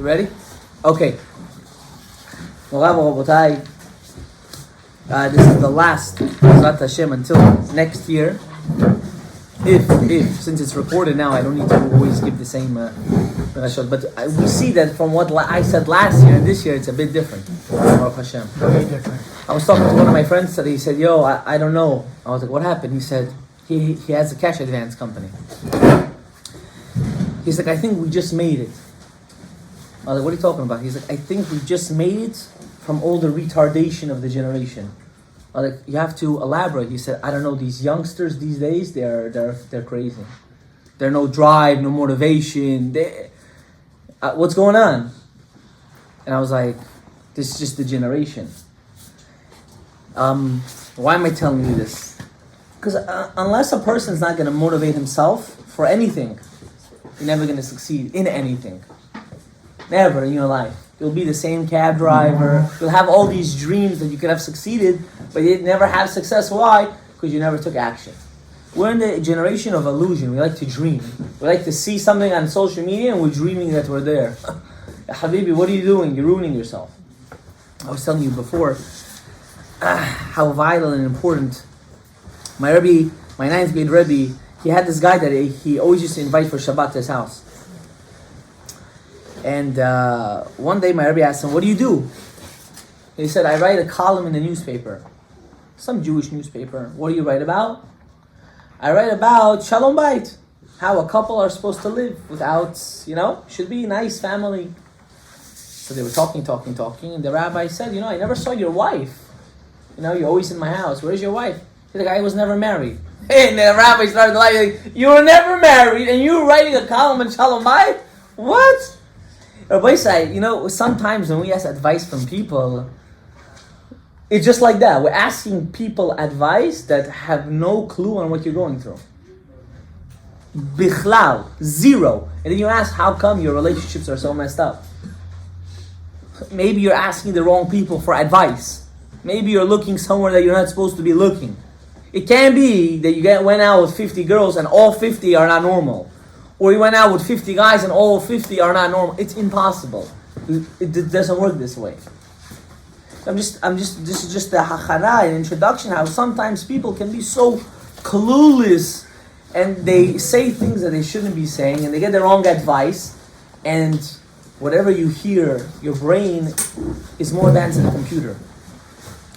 You ready? Okay. This is the last Bezrat Hashem until next year. If since it's recorded now, I don't need to always give the same Rashad. But we see that from what I said last year and this year, it's a bit different. Baruch Hashem. Very different. I was talking to one of my friends today. He said, "Yo, I don't know." I was like, "What happened?" He said, "He has a cash advance company." He's like, "I think we just made it." I was like, "What are you talking about?" He's like, "I think we just made it from all the retardation of the generation." I was like, "You have to elaborate." He said, "I don't know. These youngsters these days, they're crazy. There's no drive, no motivation. What's going on?" And I was like, "This is just the generation." Why am I telling you this? Because unless a person's not going to motivate himself for anything, you're never going to succeed in anything. Never in your life. You'll be the same cab driver. You'll have all these dreams that you could have succeeded, but you never have success. Why? Because you never took action. We're in the generation of illusion. We like to dream. We like to see something on social media and we're dreaming that we're there. Habibi, what are you doing? You're ruining yourself. I was telling you before how vital and important my Rebbe, my 9th grade Rebbe, he had this guy that he always used to invite for Shabbat to his house. And one day my Rebbe asked him, "What do you do?" He said, "I write a column in the newspaper. Some Jewish newspaper. What do you write about?" "I write about Shalom Bait. How a couple are supposed to live without, should be a nice family." So they were talking, and the rabbi said, "I never saw your wife. You're always in my house. Where's your wife?" He's like, "I was never married." And the rabbi started laughing, like, "You were never married and you were writing a column in Shalom Bait? What?" Rabbi said, sometimes when we ask advice from people, it's just like that. We're asking people advice that have no clue on what you're going through. Bichlal, zero. And then you ask, how come your relationships are so messed up? Maybe you're asking the wrong people for advice. Maybe you're looking somewhere that you're not supposed to be looking. It can't be that you went out with 50 girls and all 50 are not normal. Or you went out with 50 guys and all 50 are not normal. It's impossible. It doesn't work this way. This is just the hachana, an introduction, how sometimes people can be so clueless and they say things that they shouldn't be saying and they get the wrong advice, and whatever you hear, your brain is more advanced than a computer.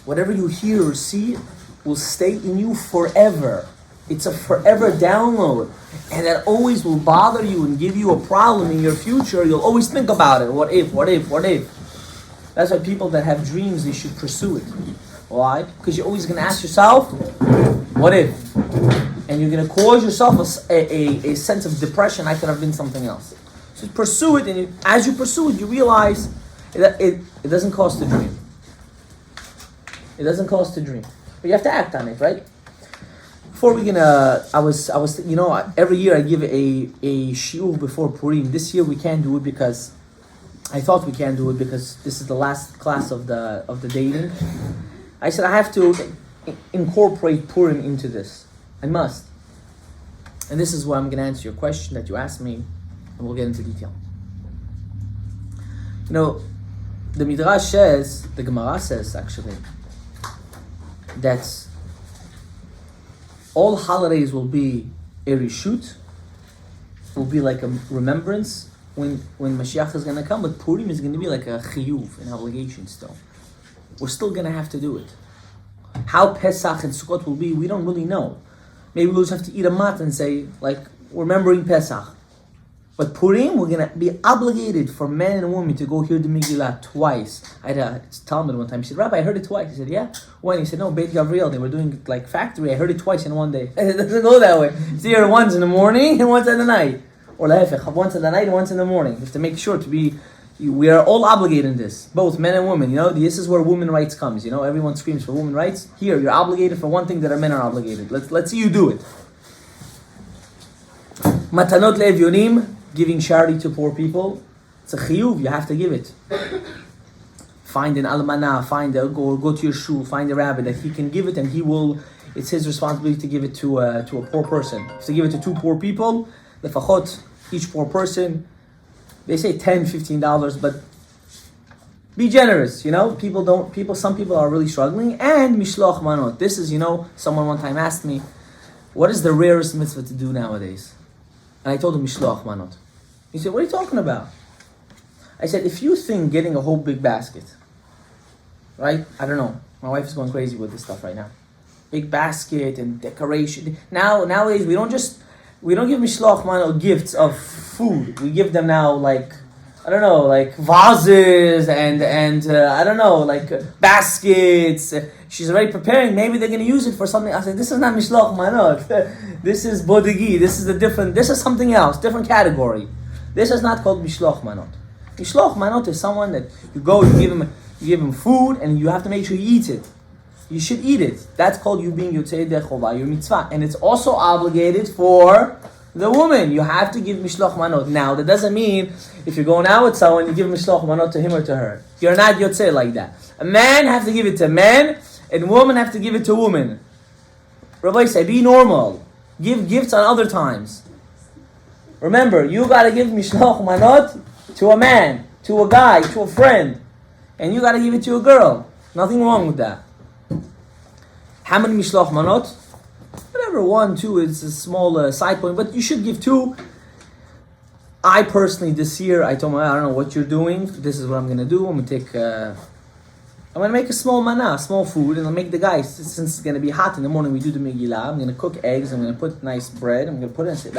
Whatever you hear or see will stay in you forever. It's a forever download, and that always will bother you and give you a problem in your future. You'll always think about it. What if? That's why people that have dreams, they should pursue it. Why? Because you're always going to ask yourself, what if? And you're going to cause yourself a sense of depression. I could have been something else. So pursue it, and as you pursue it, you realize it doesn't cost to dream. It doesn't cost to dream. But you have to act on it, right? Before we every year I give a shiur before Purim. This year we can't do it because I thought we can't do it because this is the last class of the dating. I said I have to incorporate Purim into this. I must. And this is where I'm going to answer your question that you asked me, and we'll get into detail. The Midrash says, the Gemara says actually, that all holidays will be a reshut, will be like a remembrance when Mashiach is going to come, but Purim is going to be like a chiyuv, an obligation still. We're still going to have to do it. How Pesach and Sukkot will be, we don't really know. Maybe we'll just have to eat a mat and say, like, remembering Pesach. But Purim, we're going to be obligated for men and women to go hear the Megillah twice. I had a Talmud one time. He said, "Rabbi, I heard it twice." He said, "Yeah? When?" He said, "No, Beit Gavriel. They were doing like factory. I heard it twice in one day." It doesn't go that way. It's here once in the morning and once at the night. Or lahefech, once in the night and once in the morning. You have to make sure to be... We are all obligated in this. Both men and women. This is where women's rights comes. Everyone screams for women's rights. Here, you're obligated for one thing that our men are obligated. Let's see you do it. Matanot le'evyonim, giving charity to poor people. It's a chiyuv, you have to give it. Find an almanah, go to your shul, find a rabbi that he can give it, and it's his responsibility to give it to a poor person. To give it to two poor people, lefachot, each poor person, They say $10, $15, but be generous, some people are really struggling. And mishloach manot. This is, someone one time asked me, what is the rarest mitzvah to do nowadays? And I told him mishloach manot. He said, what are you talking about? I said, if you think getting a whole big basket, right? I don't know. My wife is going crazy with this stuff right now. Big basket and decoration. Nowadays, we don't give mishloach manot gifts of food. We give them now like vases and baskets. She's already preparing. Maybe they're going to use it for something. I said, this is not mishloach manot. This is bodegi. This is something else, different category. This is not called mishloach manot. Mishloach manot is someone that you give him food, and you have to make sure you eat it. You should eat it. That's called you being yotzei yedei chova, your mitzvah. And it's also obligated for the woman. You have to give mishloach manot. Now, that doesn't mean if you're going out with someone, you give mishloach manot to him or to her. You're not yotzei like that. A man have to give it to men, and women have to give it to women. Rabbi say, be normal. Give gifts on other times. Remember, you got to give mishloach manot to a man, to a guy, to a friend. And you got to give it to a girl. Nothing wrong with that. How many mishloach manot? Whatever, 1, 2, it's a small side point, but you should give 2. I personally, this year, I told my, I don't know what you're doing. This is what I'm going to do. I'm going to make a small mana, small food, and I'll make the guys, since it's going to be hot in the morning, we do the Megillah. I'm going to cook eggs, I'm going to put nice bread, I'm going to put it and say,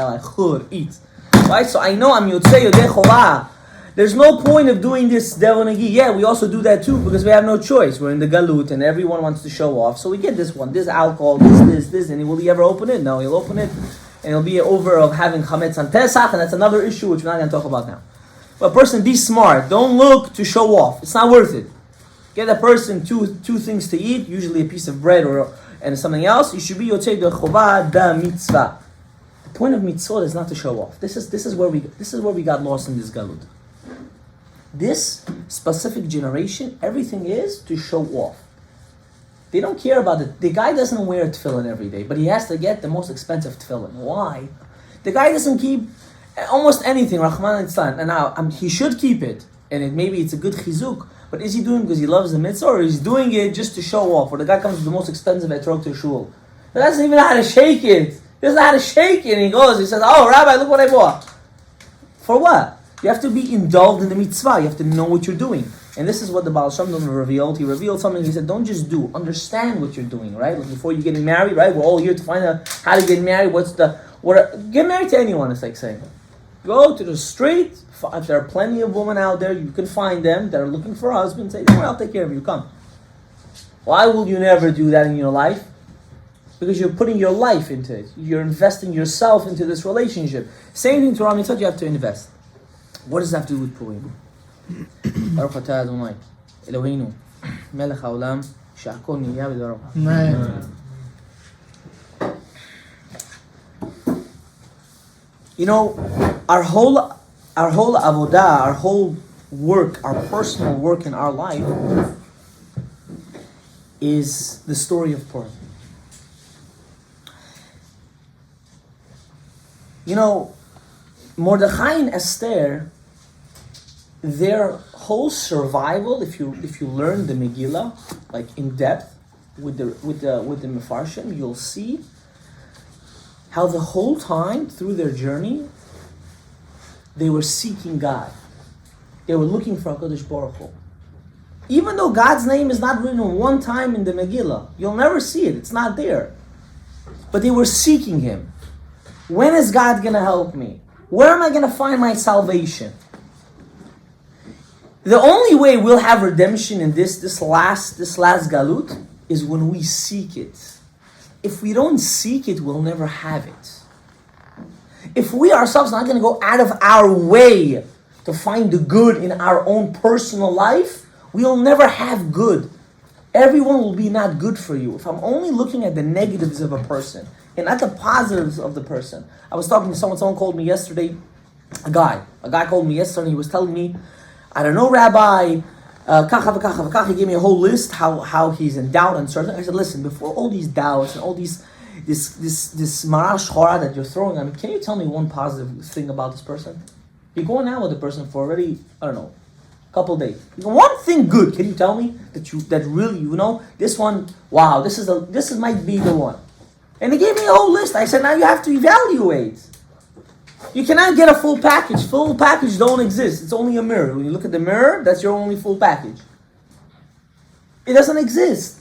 eat. Right? So I know I'm yotzei yedei chova. There's no point of doing this devonagi. Yeah, we also do that too because we have no choice. We're in the galut and everyone wants to show off. So we get this one, this alcohol, this, and will he ever open it? No, he'll open it and it'll be over of having chametz on Pesach, and that's another issue which we're not going to talk about now. But person, be smart. Don't look to show off. It's not worth it. Get a person two things to eat, usually a piece of bread and something else. You should be yotzei yedei chova da mitzvah. The point of mitzvah is not to show off. This is where we got lost in this galut. This specific generation, everything is to show off. They don't care about it. The guy doesn't wear tefillin every day, but he has to get the most expensive tefillin. Why? The guy doesn't keep almost anything, Rahman al-Islam. And now, he should keep it, and maybe it's a good chizuk, but is he doing it because he loves the mitzvah, or is he doing it just to show off? Or the guy comes with the most expensive etrog to shul. He doesn't even know how to shake it. He doesn't know how to shake it, and he says, oh, Rabbi, look what I bought. For what? You have to be indulged in the mitzvah. You have to know what you're doing. And this is what the Baal Shem Tov revealed. He revealed something. He said, don't just do. Understand what you're doing, right? Like before you're getting married, right? We're all here to find out how to get married. Get married to anyone, it's like saying. Go to the street. If there are plenty of women out there, you can find them that are looking for a husband. Say, don't worry, I'll take care of you. Come. Why will you never do that in your life? Because you're putting your life into it. You're investing yourself into this relationship. Same thing to Torah Mitzvot, you have to invest. What does that have to do with Purim? Baruch atah Adonai Eloheinu melech haolam she'akol niyah b'dvaro. Amen. Our whole avodah, our whole work, our personal work in our life is the story of Purim. Mordechai and Esther, their whole survival, if you learn the Megillah, like in depth with the Mefarshim, you'll see how the whole time through their journey they were seeking God. They were looking for HaKadosh Baruch Hu. Even though God's name is not written one time in the Megillah, you'll never see it. It's not there. But they were seeking Him. When is God going to help me? Where am I going to find my salvation? The only way we'll have redemption in this last galut is when we seek it. If we don't seek it, we'll never have it. If we ourselves are not going to go out of our way to find the good in our own personal life, we'll never have good. Everyone will be not good for you. If I'm only looking at the negatives of a person and not the positives of the person. I was talking to someone called me yesterday, a guy called me yesterday, and he was telling me, I don't know, Rabbi, he gave me a whole list how he's in doubt and certain. I said, listen, before all these doubts and all this marash chora that you're throwing at me, can you tell me one positive thing about this person? You're going out with a person for already, I don't know, a couple days. One thing good, can you tell me that really, this one, wow, this might be the one. And he gave me a whole list. I said, now you have to evaluate. You cannot get a full package. Full package don't exist. It's only a mirror. When you look at the mirror, that's your only full package. It doesn't exist.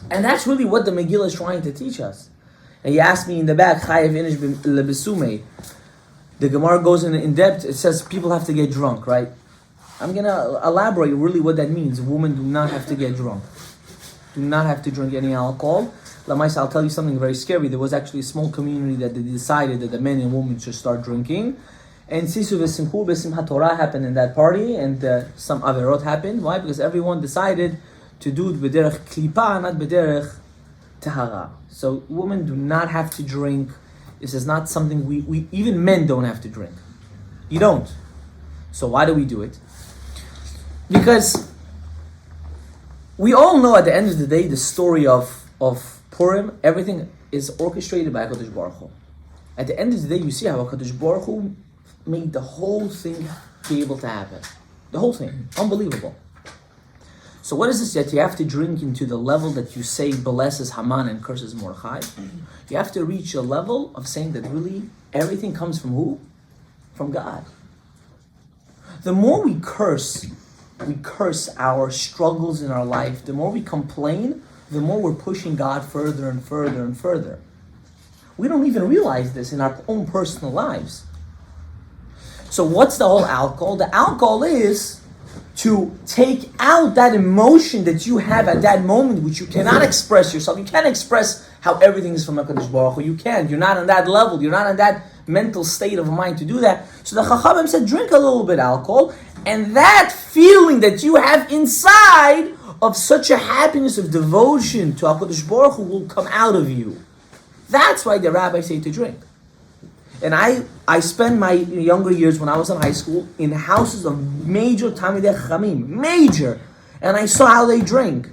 And that's really what the Megillah is trying to teach us. And he asked me in the back, Chayev inish lebesume. The Gemara goes in depth. It says people have to get drunk, right? I'm going to elaborate really what that means. Women do not have to get drunk. Do not have to drink any alcohol. Lamaisa, I'll tell you something very scary. There was actually a small community that they decided that the men and women should start drinking. And Sisu v'simchu b'simchat Torah happened in that party, and some averot happened. Why? Because everyone decided to do it b'derech klipa, not b'derech tahara. So women do not have to drink. This is not something we even men don't have to drink. You don't. So why do we do it? Because we all know at the end of the day the story of Purim, everything is orchestrated by HaKadosh Baruch Hu. At the end of the day, you see how HaKadosh Baruch Hu made the whole thing be able to happen. The whole thing. Unbelievable. So what is this that you have to drink into the level that you say blesses Haman and curses Mordechai? You have to reach a level of saying that really everything comes from who? From God. The more we curse our struggles in our life, the more we complain, the more we're pushing God further and further and further. We don't even realize this in our own personal lives. So what's the whole alcohol? The alcohol is to take out that emotion that you have at that moment, which you cannot express yourself. You can't express how everything is from HaKadosh Baruch Hu. You can't. You're not on that level. You're not in that mental state of mind to do that. So the Chachamim said, drink a little bit alcohol, and that feeling that you have inside of such a happiness of devotion to HaKadosh Baruch Hu will come out of you. That's why the rabbis say to drink. And I spent my younger years when I was in high school in houses of major Talmidei Chachamim, major. And I saw how they drank.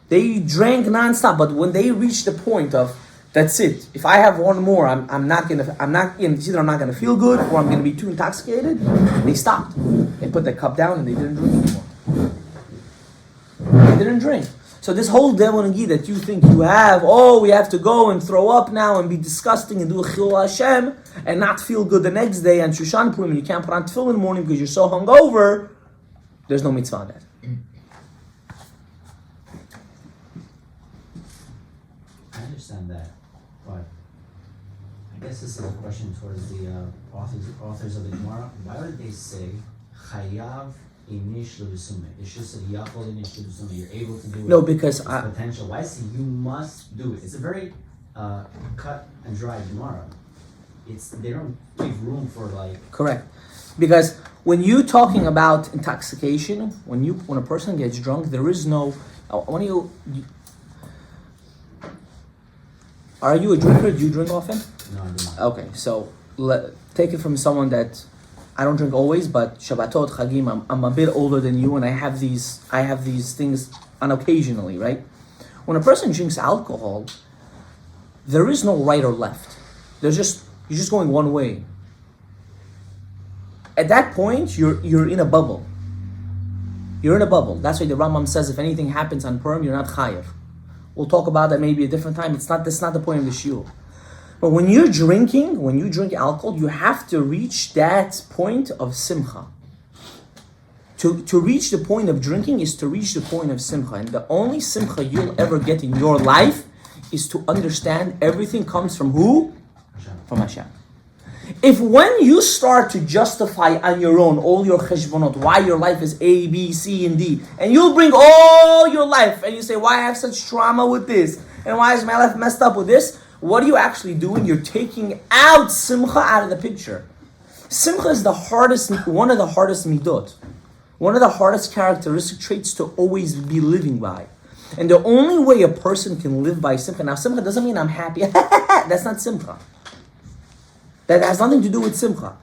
They drank nonstop, but when they reached the point of, that's it. If I have one more, it's either I'm not gonna feel good or I'm gonna be too intoxicated. They stopped. They put the cup down and they didn't drink anymore. They didn't drink. So this whole demonagi that you think you have, we have to go and throw up now and be disgusting and do a chilul Hashem and not feel good the next day and Shushan Purim and you can't put on tefillin in the morning because you're so hungover, there's no mitzvah on that. I understand that, but I guess this is a question towards the authors of the Gemara. Why would they say chayav inish lebesume? It should say yachol inish lebesume. You're able to do it. No, because it's potential. Why say you must do it? It's a very cut and dry Gemara. They don't give room for correct, because when you're talking about intoxication, when a person gets drunk, there is no. Are you a drinker? Do you drink often? No, I do not. Okay, so take it from someone that I don't drink always, but Shabbatot, Chagim, I'm a bit older than you, and I have these things occasionally, right? When a person drinks alcohol, there is no right or left. You're just going one way. At that point, you're in a bubble. You're in a bubble. That's why the Rambam says if anything happens on Purim, you're not chayav. We'll talk about that maybe a different time. That's not the point of the shiur. But when you drink alcohol, you have to reach that point of simcha. To reach the point of drinking is to reach the point of simcha. And the only simcha you'll ever get in your life is to understand everything comes from who? From Hashem. If when you start to justify on your own all your cheshbonot, why your life is A, B, C, and D, and you'll bring all your life, and you say, why I have such trauma with this, and why is my life messed up with this, what are you actually doing? You're taking out simcha out of the picture. Simcha is one of the hardest midot, one of the hardest characteristic traits to always be living by. And the only way a person can live by simcha, now simcha doesn't mean I'm happy, that's not simcha. That has nothing to do with simcha.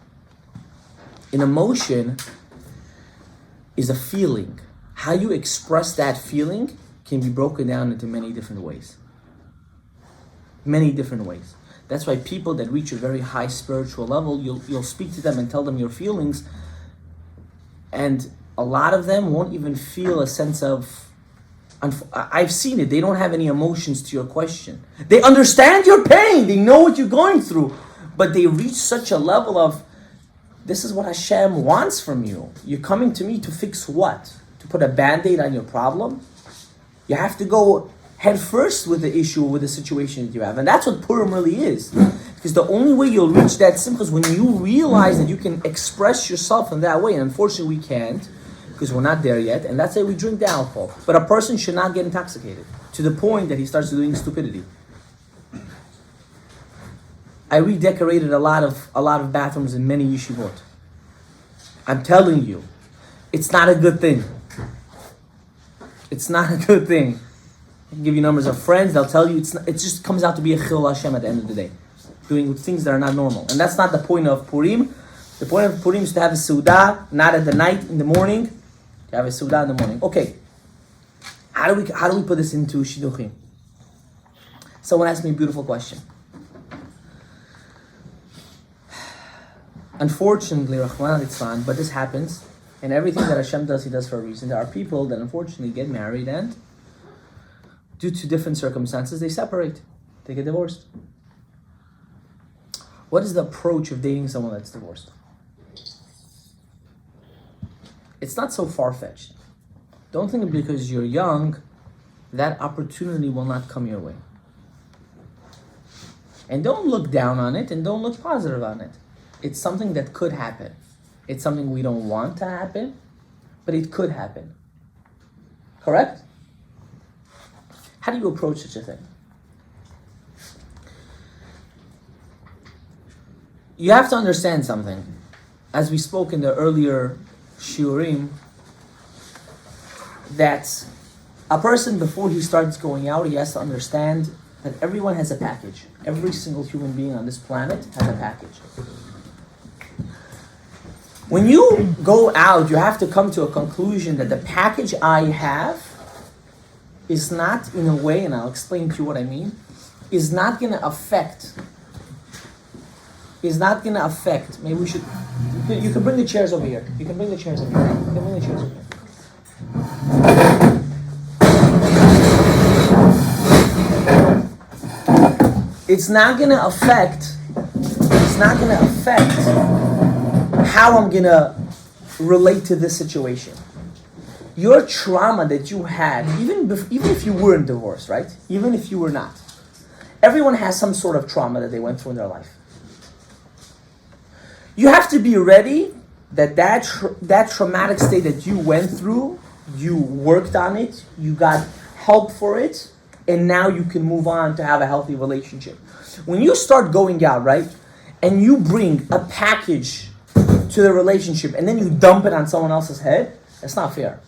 An emotion is a feeling. How you express that feeling can be broken down into many different ways. Many different ways. That's why people that reach a very high spiritual level, you'll speak to them and tell them your feelings, and a lot of them won't even feel a sense of. I've seen it. They don't have any emotions to your question. They understand your pain. They know what you're going through, but they reach such a level of, this is what Hashem wants from you. You're coming to me to fix what? To put a band-aid on your problem? You have to go head first with the issue, with the situation that you have. And that's what Purim really is. Because the only way you'll reach that simcha is when you realize that you can express yourself in that way. And unfortunately we can't, because we're not there yet. And that's why we drink the alcohol. But a person should not get intoxicated to the point that he starts doing stupidity. I redecorated a lot of bathrooms in many yeshivot. I'm telling you, it's not a good thing. It's not a good thing. I can give you numbers of friends, they'll tell you it just comes out to be a chil Hashem at the end of the day. Doing things that are not normal. And that's not the point of Purim. The point of Purim is to have a Seudah, not at the night, in the morning. To have a Seudah in the morning. Okay. How do we put this into Shidduchim? Someone asked me a beautiful question. Unfortunately, Rahman al-Itzlan, but this happens, and everything that Hashem does, He does for a reason. There are people that unfortunately get married and due to different circumstances, they separate. They get divorced. What is the approach of dating someone that's divorced? It's not so far-fetched. Don't think because you're young, that opportunity will not come your way. And don't look down on it, and don't look positive on it. It's something that could happen. It's something we don't want to happen, but it could happen. Correct? How do you approach such a thing? You have to understand something. As we spoke in the earlier shiurim, that a person, before he starts going out, he has to understand that everyone has a package. Every single human being on this planet has a package. When you go out, you have to come to a conclusion that the package I have is not, in a way, and I'll explain to you what I mean, is not going to affect, maybe we should, you can bring the chairs over here. You can bring the chairs over here. It's not going to affect how I'm going to relate to this situation. Your trauma that you had, even if you weren't divorced, right? Even if you were not. Everyone has some sort of trauma that they went through in their life. You have to be ready that traumatic state that you went through, you worked on it, you got help for it, and now you can move on to have a healthy relationship. When you start going out, right, and you bring a package to the relationship and then you dump it on someone else's head, that's not fair.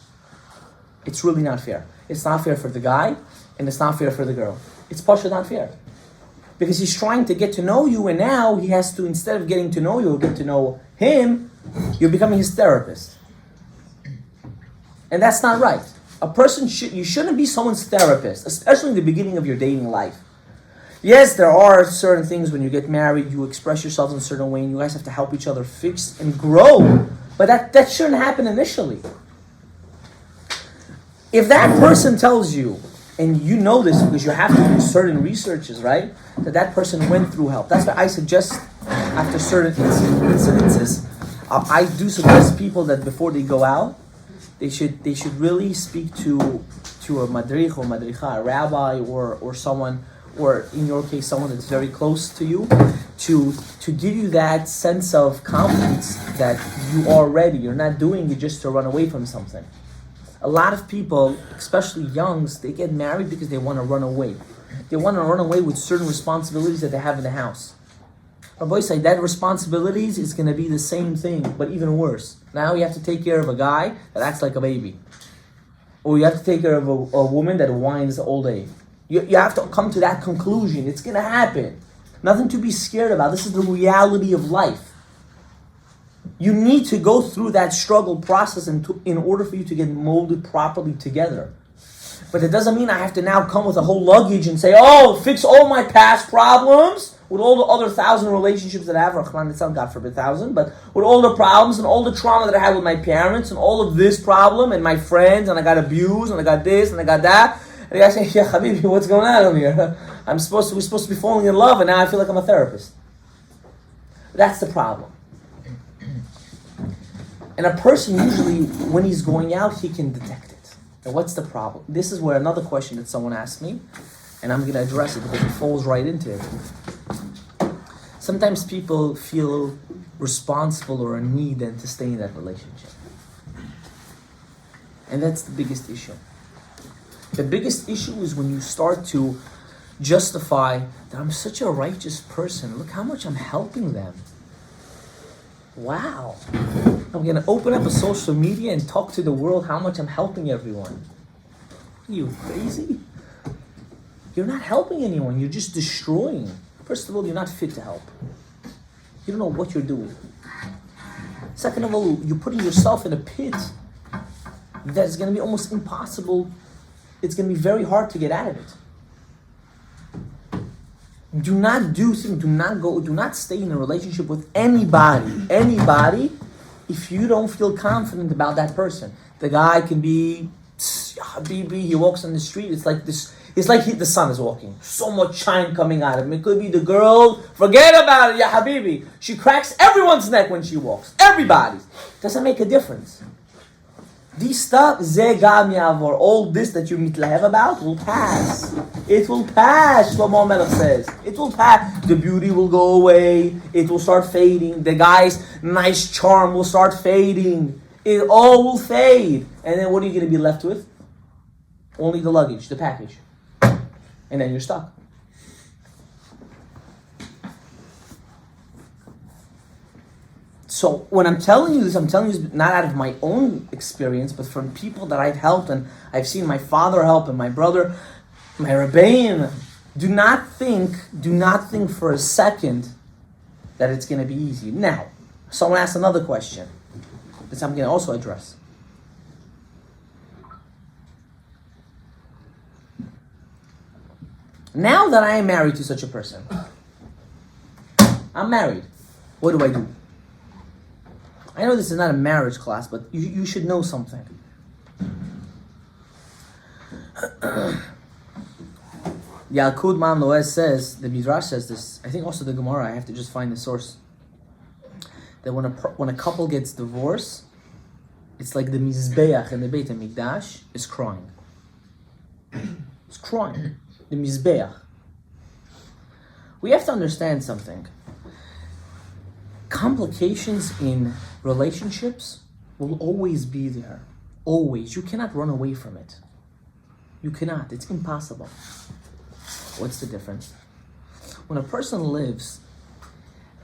It's really not fair. It's not fair for the guy, and it's not fair for the girl. It's partially not fair. Because he's trying to get to know you, and now he has to, instead of getting to know you or get to know him, you're becoming his therapist. And that's not right. You shouldn't be someone's therapist, especially in the beginning of your dating life. Yes, there are certain things when you get married, you express yourselves in a certain way, and you guys have to help each other fix and grow. But that shouldn't happen initially. If that person tells you, and you know this because you have to do certain researches, right? That person went through help. That's why I suggest, after certain incidences, I do suggest people that before they go out, they should really speak to a madrich or madricha, a rabbi or someone, or in your case, someone that's very close to you, to give you that sense of confidence that you are ready. You're not doing it just to run away from something. A lot of people, especially youngs, they get married because they want to run away. They want to run away with certain responsibilities that they have in the house. Our boys say that responsibilities is going to be the same thing, but even worse. Now you have to take care of a guy that acts like a baby. Or you have to take care of a woman that whines all day. You have to come to that conclusion. It's going to happen. Nothing to be scared about. This is the reality of life. You need to go through that struggle process in order for you to get molded properly together. But it doesn't mean I have to now come with a whole luggage and say, oh, fix all my past problems, with all the other 1,000 relationships that I have, Rahman, it's not God forbid 1,000, but with all the problems and all the trauma that I had with my parents and all of this problem and my friends, and I got abused and I got this and I got that, and the guy say, yeah, Habibi, what's going on over here? We're supposed to be falling in love, and now I feel like I'm a therapist. That's the problem. And a person usually, when he's going out, he can detect it. And what's the problem? This is where another question that someone asked me, and I'm going to address it because it falls right into it. Sometimes people feel responsible or a need then to stay in that relationship. And that's the biggest issue. The biggest issue is when you start to justify that I'm such a righteous person. Look how much I'm helping them. Wow. I'm going to open up a social media and talk to the world how much I'm helping everyone. Are you crazy? You're not helping anyone. You're just destroying. First of all, you're not fit to help. You don't know what you're doing. Second of all, you're putting yourself in a pit that's going to be almost impossible. It's going to be very hard to get out of it. Do not stay in a relationship with anybody, if you don't feel confident about that person. The guy can be, Habibi, he walks on the street, it's like this, the sun is walking. So much shine coming out of him. It could be the girl, forget about it, ya Habibi. She cracks everyone's neck when she walks. Everybody's. Doesn't make a difference. This stuff, all this that you mitlahev about will pass. It will pass, Shlomo Melech says. It will pass. The beauty will go away. It will start fading. The guy's nice charm will start fading. It all will fade. And then what are you going to be left with? Only the luggage, the package. And then you're stuck. So when I'm telling you this not out of my own experience, but from people that I've helped and I've seen my father help and my brother, my Rebbeim. Do not think for a second that it's going to be easy. Now, someone asked another question that I'm going to also address. Now that I am married to such a person, I'm married. What do I do? I know this is not a marriage class, but you should know something. Yalkut Man Loez says, the Midrash says this, I think also the Gemara, I have to just find the source, that when a couple gets divorced, it's like the Mizbeach in the Beit HaMikdash is crying. It's crying. The Mizbeach. We have to understand something. Complications in relationships will always be there. Always. You cannot run away from it. You cannot. It's impossible. What's the difference? When a person lives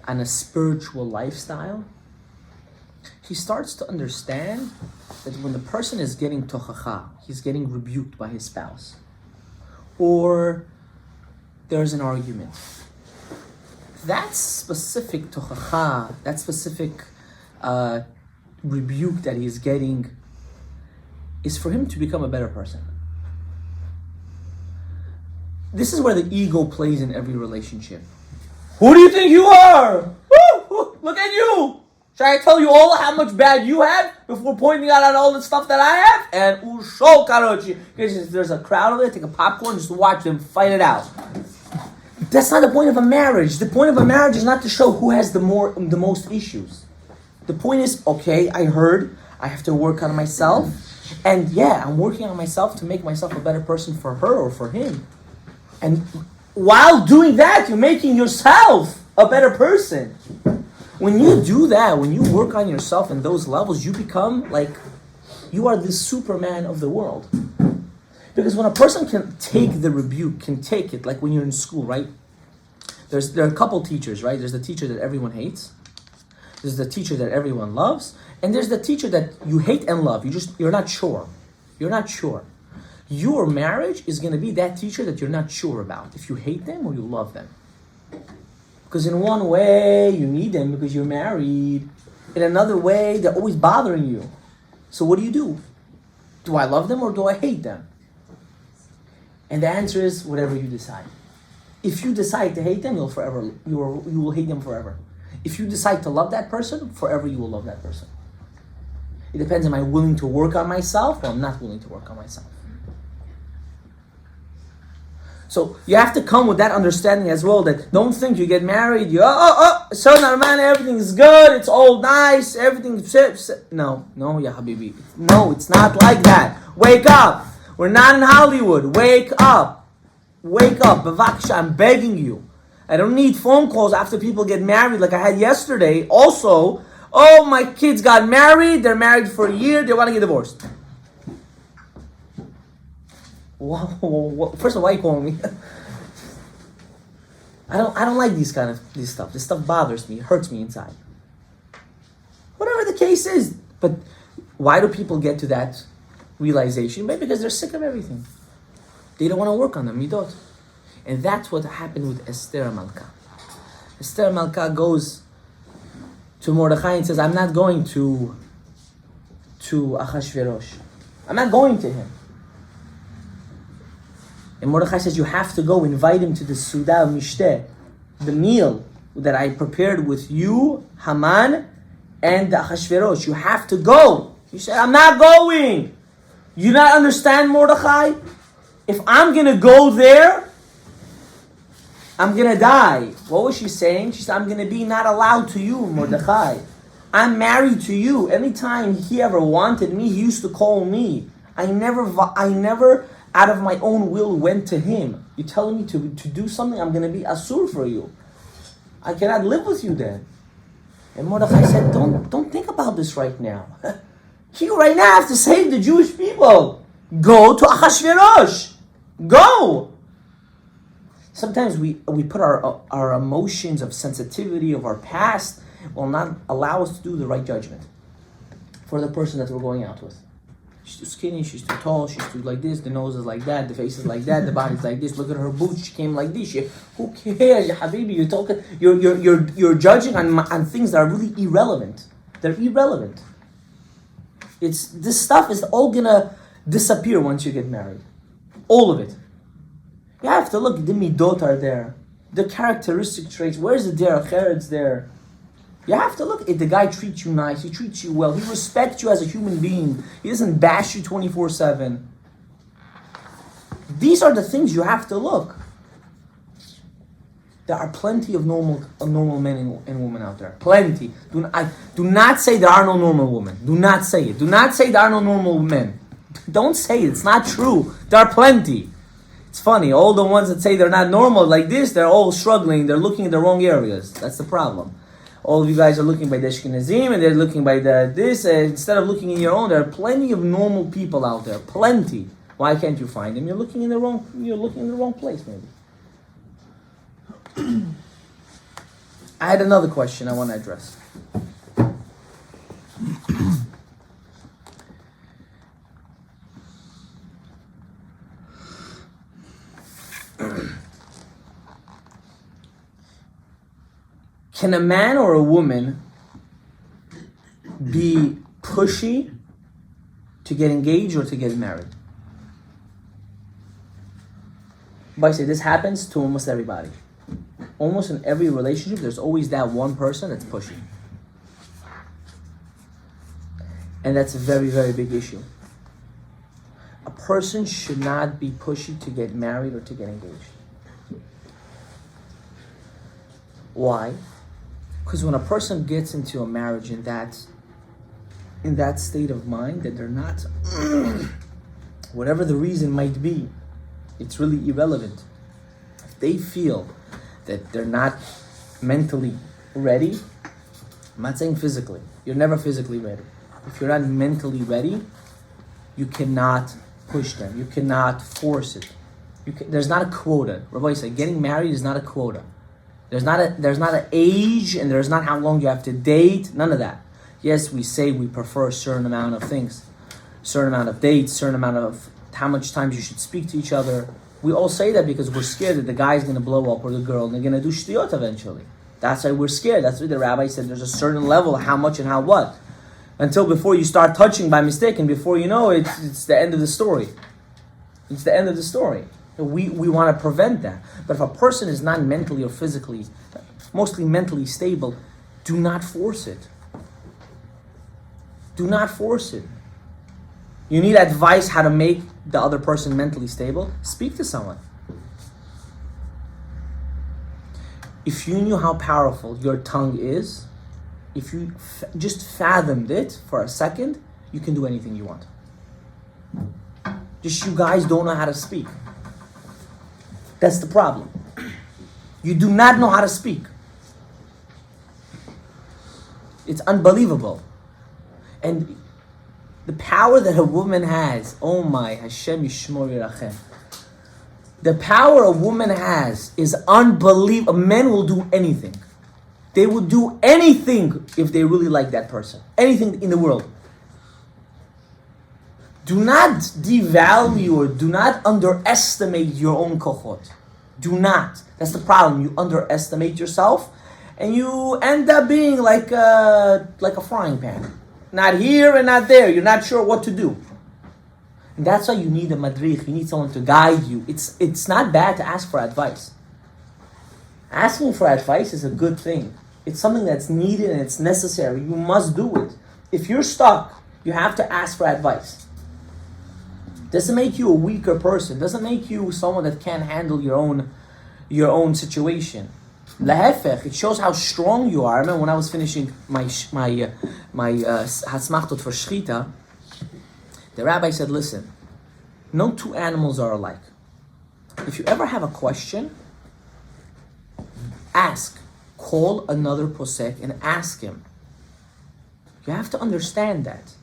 on a spiritual lifestyle, he starts to understand that when the person is getting tochacha, he's getting rebuked by his spouse, or there's an argument, that specific tochacha, that specific rebuke that he's getting is for him to become a better person. This is where the ego plays in every relationship. Who do you think you are? Woo! Look at you! Should I tell you all how much bad you have before pointing out all the stuff that I have? And usho karochi. If there's a crowd over there, take a popcorn, just watch them fight it out. That's not the point of a marriage. The point of a marriage is not to show who has the most issues. The point is, okay, I heard, I have to work on myself. And yeah, I'm working on myself to make myself a better person for her or for him. And while doing that, you're making yourself a better person. When you do that, when you work on yourself in those levels, you become like, you are the Superman of the world. Because when a person can take the rebuke, can take it, like when you're in school, right? There are a couple teachers, right? There's the teacher that everyone hates. There's the teacher that everyone loves. And there's the teacher that you hate and love. You're not sure. You're not sure. Your marriage is going to be that teacher that you're not sure about, if you hate them or you love them. Because in one way, you need them because you're married. In another way, they're always bothering you. So what do? Do I love them or do I hate them? And the answer is whatever you decide. If you decide to hate them, you will hate them forever. If you decide to love that person, forever you will love that person. It depends, am I willing to work on myself or I'm not willing to work on myself? So you have to come with that understanding as well, that don't think you get married, so man, everything is good, it's all nice, everything's... No, ya habibi. No, it's not like that. Wake up. We're not in Hollywood. Wake up. Wake up. Bavaksha, I'm begging you. I don't need phone calls after people get married like I had yesterday. Also, oh, my kids got married, they're married for a year, they want to get divorced. Wow. First of all, why are you calling me? I don't like this stuff. This stuff bothers me. It hurts me inside. Whatever the case is. But why do people get to that realization? Maybe because they're sick of everything. They don't want to work on them. Midot. And that's what happened with Esther Malka. Esther Malka goes to Mordechai and says, I'm not going to Achashverosh. I'm not going to him. And Mordechai says, you have to go invite him to the Suda Mishteh, the meal that I prepared with you, Haman, and the Achashverosh. You have to go. He said, I'm not going. You not understand, Mordechai? If I'm going to go there, I'm going to die. What was she saying? She said, I'm going to be not allowed to you, Mordechai. I'm married to you. Anytime he ever wanted me, he used to call me. I never out of my own will went to him. You're telling me to do something, I'm going to be asur for you. I cannot live with you then. And Mordechai said, don't think about this right now. You right now have to save the Jewish people. Go to Achashverosh. Go. Sometimes we put our emotions of sensitivity of our past will not allow us to do the right judgment for the person that we're going out with. She's too skinny, she's too tall, she's too like this, the nose is like that, the face is like that, the body's like this, look at her boots, she came like this. Who cares, ya habibi? You're judging on things that are really irrelevant. They're irrelevant. This stuff is all gonna disappear once you get married. All of it. You have to look, the midot are there. The characteristic traits, where's the derech eretz there? You have to look, if the guy treats you nice, he treats you well, he respects you as a human being, he doesn't bash you 24/7. These are the things you have to look. There are plenty of normal men and women out there. Plenty. Do not say there are no normal women. Do not say it. Do not say there are no normal men. Don't say it. It's not true. There are plenty. It's funny. All the ones that say they're not normal like this, they're all struggling. They're looking in the wrong areas. That's the problem. All of you guys are looking by the Ashkenazim and they're looking by this. Instead of looking in your own, there are plenty of normal people out there. Plenty. Why can't you find them? You're looking in the wrong place, maybe. I had another question I want to address. Can a man or a woman be pushy to get engaged or to get married? But I say this happens to almost everybody. Almost in every relationship, there's always that one person that's pushy. And that's a very, very big issue. A person should not be pushy to get married or to get engaged. Why? Because when a person gets into a marriage in that state of mind, that they're not, whatever the reason might be, it's really irrelevant. If they feel that they're not mentally ready, I'm not saying physically, you're never physically ready. If you're not mentally ready, you cannot push them, you cannot force it. There's not a quota. Rabbi said, getting married is not a quota. There's not an age, and there's not how long you have to date, none of that. Yes, we say we prefer a certain amount of things, certain amount of dates, certain amount of how much times you should speak to each other. We all say that because we're scared that the guy's going to blow up or the girl, and they're going to do shtiyot eventually. That's why we're scared. That's why the rabbi said there's a certain level, how much and how what. Until before you start touching by mistake, and before you know it, it's the end of the story. It's the end of the story. We want to prevent that. But if a person is not mentally or physically, mostly mentally stable, do not force it. Do not force it. You need advice how to make the other person mentally stable? Speak to someone. If you knew how powerful your tongue is, if you just fathomed it for a second, you can do anything you want. Just you guys don't know how to speak. That's the problem. You do not know how to speak. It's unbelievable. And the power that a woman has, oh my, Hashem Yishmor Yirachem. The power a woman has is unbelievable. Men will do anything. They will do anything if they really like that person. Anything in the world. Do not devalue or do not underestimate your own kochot. Do not. That's the problem. You underestimate yourself and you end up being like a frying pan. Not here and not there. You're not sure what to do. And that's why you need a madrich. You need someone to guide you. It's not bad to ask for advice. Asking for advice is a good thing. It's something that's needed and it's necessary. You must do it. If you're stuck, you have to ask for advice. Doesn't make you a weaker person. Doesn't make you someone that can't handle your own situation. Lahefech, it shows how strong you are. I remember when I was finishing my hasmachtot for shchita, the rabbi said, listen, no two animals are alike. If you ever have a question, ask. Call another posek and ask him. You have to understand that.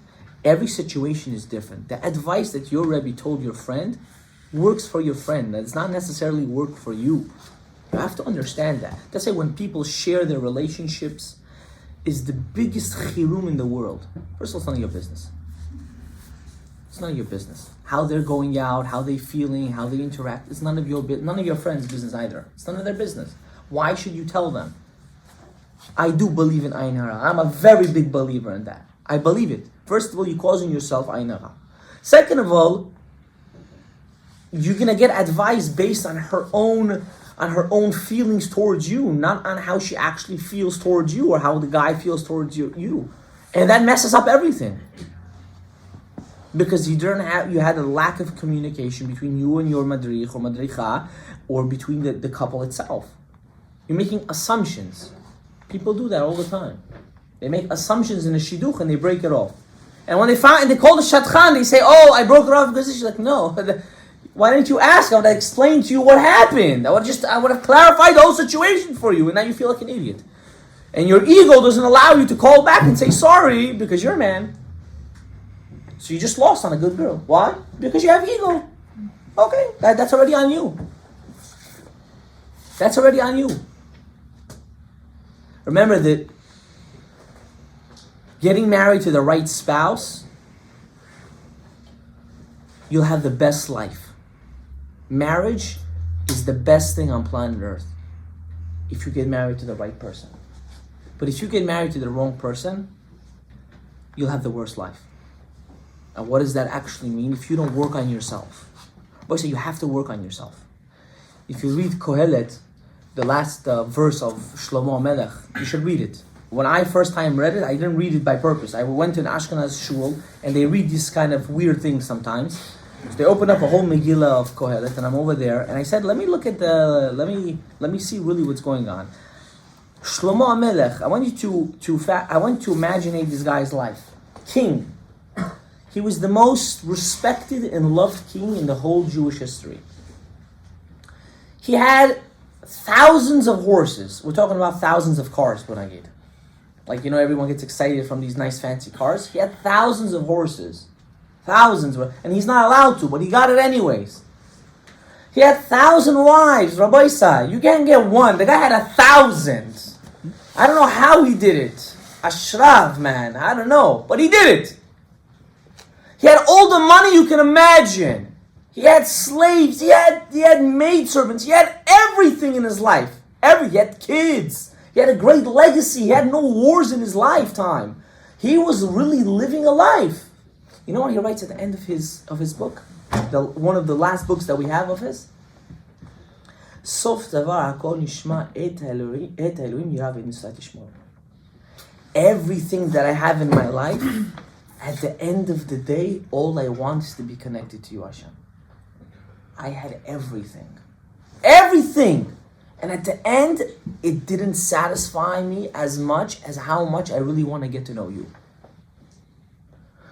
Every situation is different. The advice that your Rebbe told your friend works for your friend. That does not necessarily work for you. You have to understand that. That's why when people share their relationships, is the biggest chirum in the world. First of all, it's none of your business. It's none of your business. How they're going out, how they're feeling, how they interact. It's none of your friends' business either. It's none of their business. Why should you tell them? I do believe in Ayin Hara. I'm a very big believer in that. I believe it. First of all, you're causing yourself Ayin Hara. Second of all, you're gonna get advice based on her own feelings towards you, not on how she actually feels towards you or how the guy feels towards you. And that messes up everything. Because you had a lack of communication between you and your madrich or madricha, or between the couple itself. You're making assumptions. People do that all the time. They make assumptions in a shidduch and they break it off. And when they call the shatchan, they say, oh, I broke it off because she's like, no. Why didn't you ask? I would have explained to you what happened. I would have clarified the whole situation for you, and now you feel like an idiot. And your ego doesn't allow you to call back and say sorry because you're a man. So you just lost on a good girl. Why? Because you have ego. Okay, that's already on you. That's already on you. Remember that getting married to the right spouse, you'll have the best life. Marriage is the best thing on planet Earth if you get married to the right person. But if you get married to the wrong person, you'll have the worst life. And what does that actually mean? If you don't work on yourself. Boy, so you have to work on yourself. If you read Kohelet, the last verse of Shlomo Melech, you should read it. When I first time read it, I didn't read it by purpose. I went to an Ashkenaz shul, and they read these kind of weird things sometimes. So they open up a whole Megillah of Kohelet, and I'm over there, and I said, let me look at let me see really what's going on. Shlomo Melech, I want you to imagine this guy's life. King. He was the most respected and loved king in the whole Jewish history. He had thousands of horses. We're talking about thousands of cars, Bunagid. Like, everyone gets excited from these nice fancy cars. He had thousands of horses. Thousands. And he's not allowed to, but he got it anyways. He had 1,000 wives, Rabbi Sa. You can't get one. The guy had 1,000. I don't know how he did it. Ashrav, man. I don't know. But he did it. He had all the money you can imagine. He had slaves. He had maidservants. He had everything in his life. He had kids. He had a great legacy. He had no wars in his lifetime. He was really living a life. You know what he writes at the end of his book? One of the last books that we have of his? סוף דבר הכל נשמע את האלוהים יראה וניסה תשמור. Everything that I have in my life, at the end of the day, all I want is to be connected to you, Hashem. I had everything. Everything! And at the end, it didn't satisfy me as much as how much I really want to get to know you.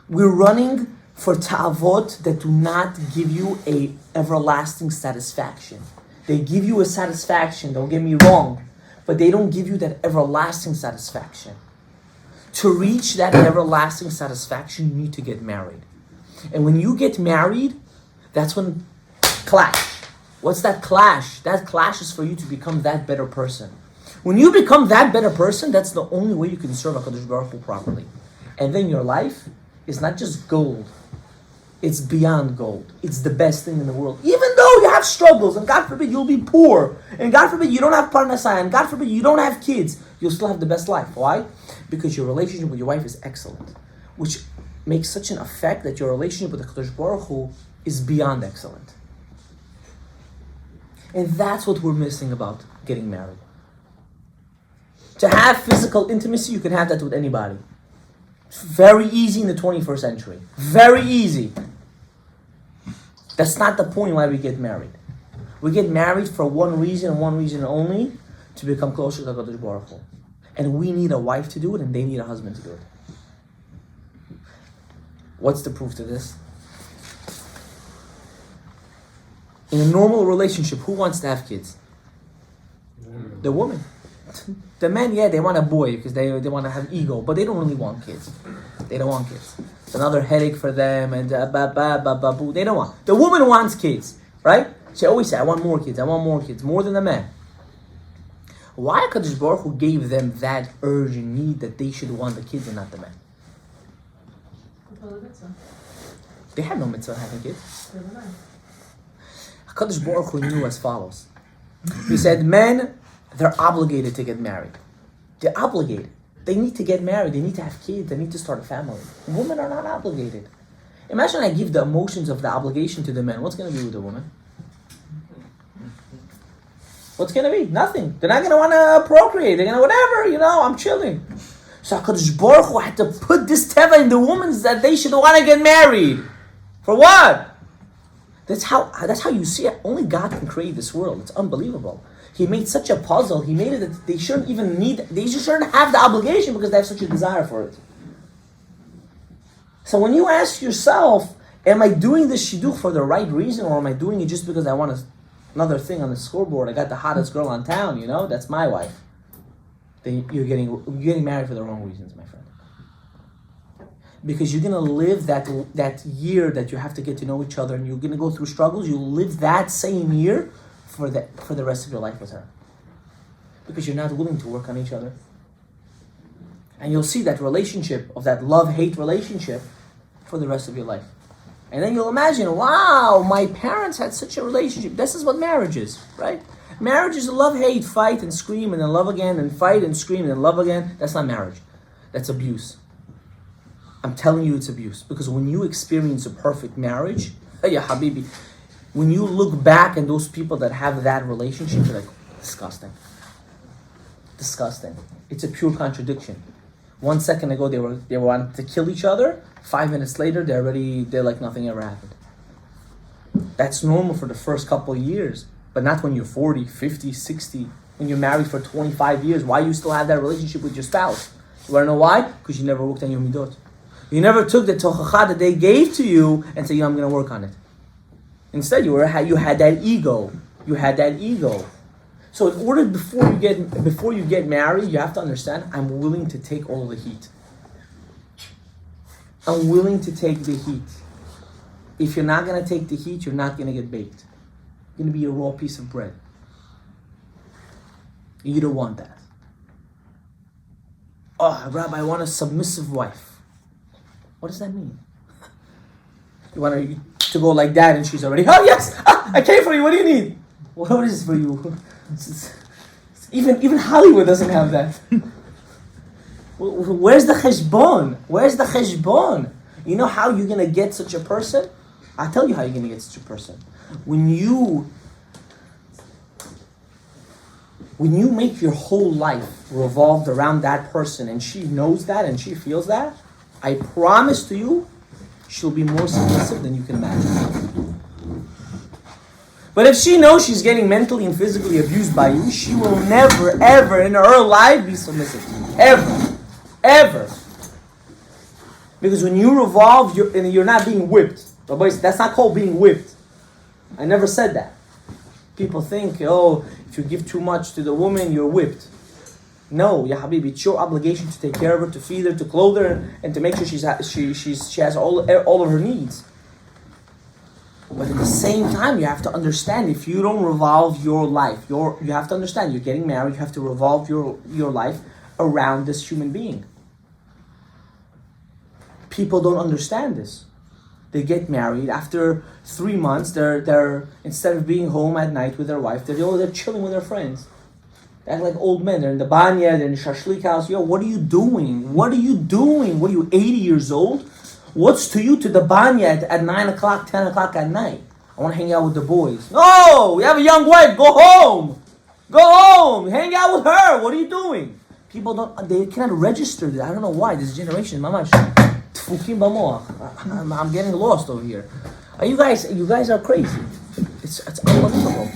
We're running for ta'avot that do not give you a everlasting satisfaction. They give you a satisfaction, don't get me wrong, but they don't give you that everlasting satisfaction. To reach that everlasting satisfaction, you need to get married. And when you get married, that's when clash. What's that clash? That clash is for you to become that better person. When you become that better person, that's the only way you can serve HaKadosh Baruch Hu properly. And then your life is not just gold. It's beyond gold. It's the best thing in the world. Even though you have struggles, and God forbid you'll be poor, and God forbid you don't have parnasai, and God forbid you don't have kids, you'll still have the best life. Why? Because your relationship with your wife is excellent, which makes such an effect that your relationship with the HaKadosh Baruch Hu is beyond excellent. And that's what we're missing about getting married. To have physical intimacy, you can have that with anybody. It's very easy in the 21st century. Very easy. That's not the point why we get married. We get married for one reason and one reason only, to become closer to HaKadosh Baruch Hu. And we need a wife to do it, and they need a husband to do it. What's the proof to this? In a normal relationship, who wants to have kids? The woman. The men, yeah, they want a boy because they want to have ego, but they don't really want kids. They don't want kids. It's another headache for them, and they don't want. The woman wants kids, right? She always say, I want more kids, more than the man. Why HaKadosh Baruch Hu gave them that urge and need that they should want the kids and not the men? They had no mitzvah having kids. HaKadosh Baruch Hu knew as follows. He said, men, they're obligated to get married. They're obligated. They need to get married. They need to have kids. They need to start a family. Women are not obligated. Imagine I give the emotions of the obligation to the men. What's going to be with the woman? What's going to be? Nothing. They're not going to want to procreate. They're going to, whatever, I'm chilling. So HaKadosh Baruch Hu had to put this teva in the women that they should want to get married. For what? That's how you see it. Only God can create this world. It's unbelievable. He made such a puzzle. He made it that they shouldn't have the obligation because they have such a desire for it. So when you ask yourself, am I doing this shidduch for the right reason, or am I doing it just because I want another thing on the scoreboard? I got the hottest girl on town, that's my wife. Then you're getting married for the wrong reasons, my friend. Because you're going to live that year that you have to get to know each other, and you're going to go through struggles. You'll live that same year for the rest of your life with her. Because you're not willing to work on each other. And you'll see that relationship, of that love-hate relationship, for the rest of your life. And then you'll imagine, wow, my parents had such a relationship. This is what marriage is, right? Marriage is a love-hate, fight and scream, and then love again, and fight and scream, and then love again. That's not marriage. That's abuse. I'm telling you it's abuse. Because when you experience a perfect marriage, ya habibi, when you look back at those people that have that relationship, you're like, disgusting. Disgusting. It's a pure contradiction. 1 second ago they wanted to kill each other. 5 minutes later they're like nothing ever happened. That's normal for the first couple of years, but not when you're 40, 50, 60. When you're married for 25 years, why you still have that relationship with your spouse? You wanna know why? Because you never worked on your midot. You never took the tochacha that they gave to you and said, I'm gonna work on it. Instead, you had that ego. You had that ego. So in order, before you get married, you have to understand, I'm willing to take all the heat. I'm willing to take the heat. If you're not going to take the heat, you're not going to get baked. You're going to be a raw piece of bread. You don't want that. Oh, Rabbi, I want a submissive wife. What does that mean? You want her to go like that and she's already, oh yes, I came for you, what do you need? What is for you? Even Hollywood doesn't have that. Where's the cheshbon? Where's the cheshbon? You know how you're going to get such a person? I'll tell you how you're going to get such a person. When you When you make your whole life revolved around that person and she knows that and she feels that, I promise to you, she'll be more submissive than you can imagine. But if she knows she's getting mentally and physically abused by you, she will never, ever in her life be submissive to you. Ever. Ever. Because when you revolve, you're not being whipped. That's not called being whipped. I never said that. People think, oh, if you give too much to the woman, you're whipped. No, ya habibi, it's your obligation to take care of her, to feed her, to clothe her, and to make sure she has all of her needs. But at the same time, you have to understand, if you don't revolve your life, you have to understand, you're getting married, you have to revolve your life around this human being. People don't understand this. They get married, after 3 months, they're instead of being home at night with their wife, they're chilling with their friends. They act like old men. They're in the banya, they're in the shashlik house. Yo, what are you doing? What are you doing? What are you, 80 years old? What's to you to the banya at 9 o'clock, 10 o'clock at night? I want to hang out with the boys. No! You have a young wife. Go home. Go home. Hang out with her. What are you doing? People they cannot register this. I don't know why. This generation, mamash. I'm getting lost over here. You guys are crazy. It's unbelievable.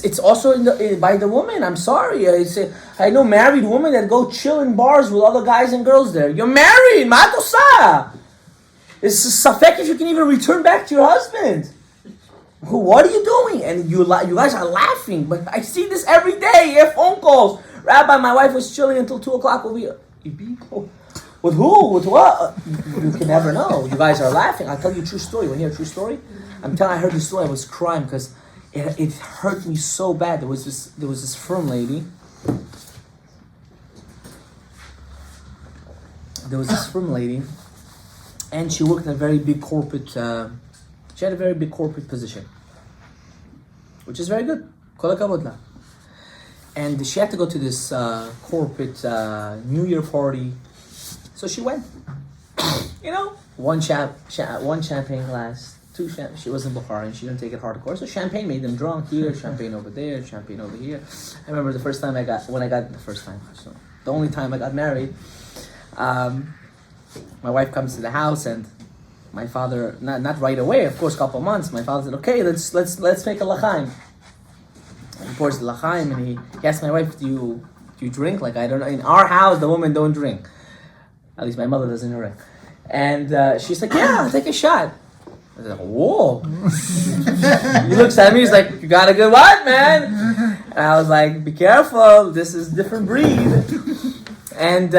It's also by the woman. I'm sorry. I know married women that go chill in bars with other guys and girls there. You're married, matosa. It's safek if you can even return back to your husband. What are you doing? And you guys are laughing, but I see this every day. You have phone calls. Rabbi, my wife was chilling until 2 o'clock over here. With who? With what? You can never know. You guys are laughing. I'll tell you a true story. Want to hear a true story? I heard this story. I was crying because it hurt me so bad. There was this firm lady. And she worked in a very big corporate. She had a very big corporate position, which is very good. Kol hakavod la. And she had to go to this corporate New Year party. So she went, one champagne glass, she was in Bukhara and she didn't take it hardcore. So champagne made them drunk here, champagne over there, champagne over here. I remember the only time I got married, my wife comes to the house and my father, not right away, of course, couple months, my father said, okay, let's make a lachaim. And he pours the lachaim and he asked my wife, do you drink? Like, I don't know, in our house, the women don't drink. At least my mother doesn't drink. And she's like, yeah, I'll take a shot. I was like, whoa. He looks at me, he's like, you got a good what, man? And I was like, be careful, this is different breed. And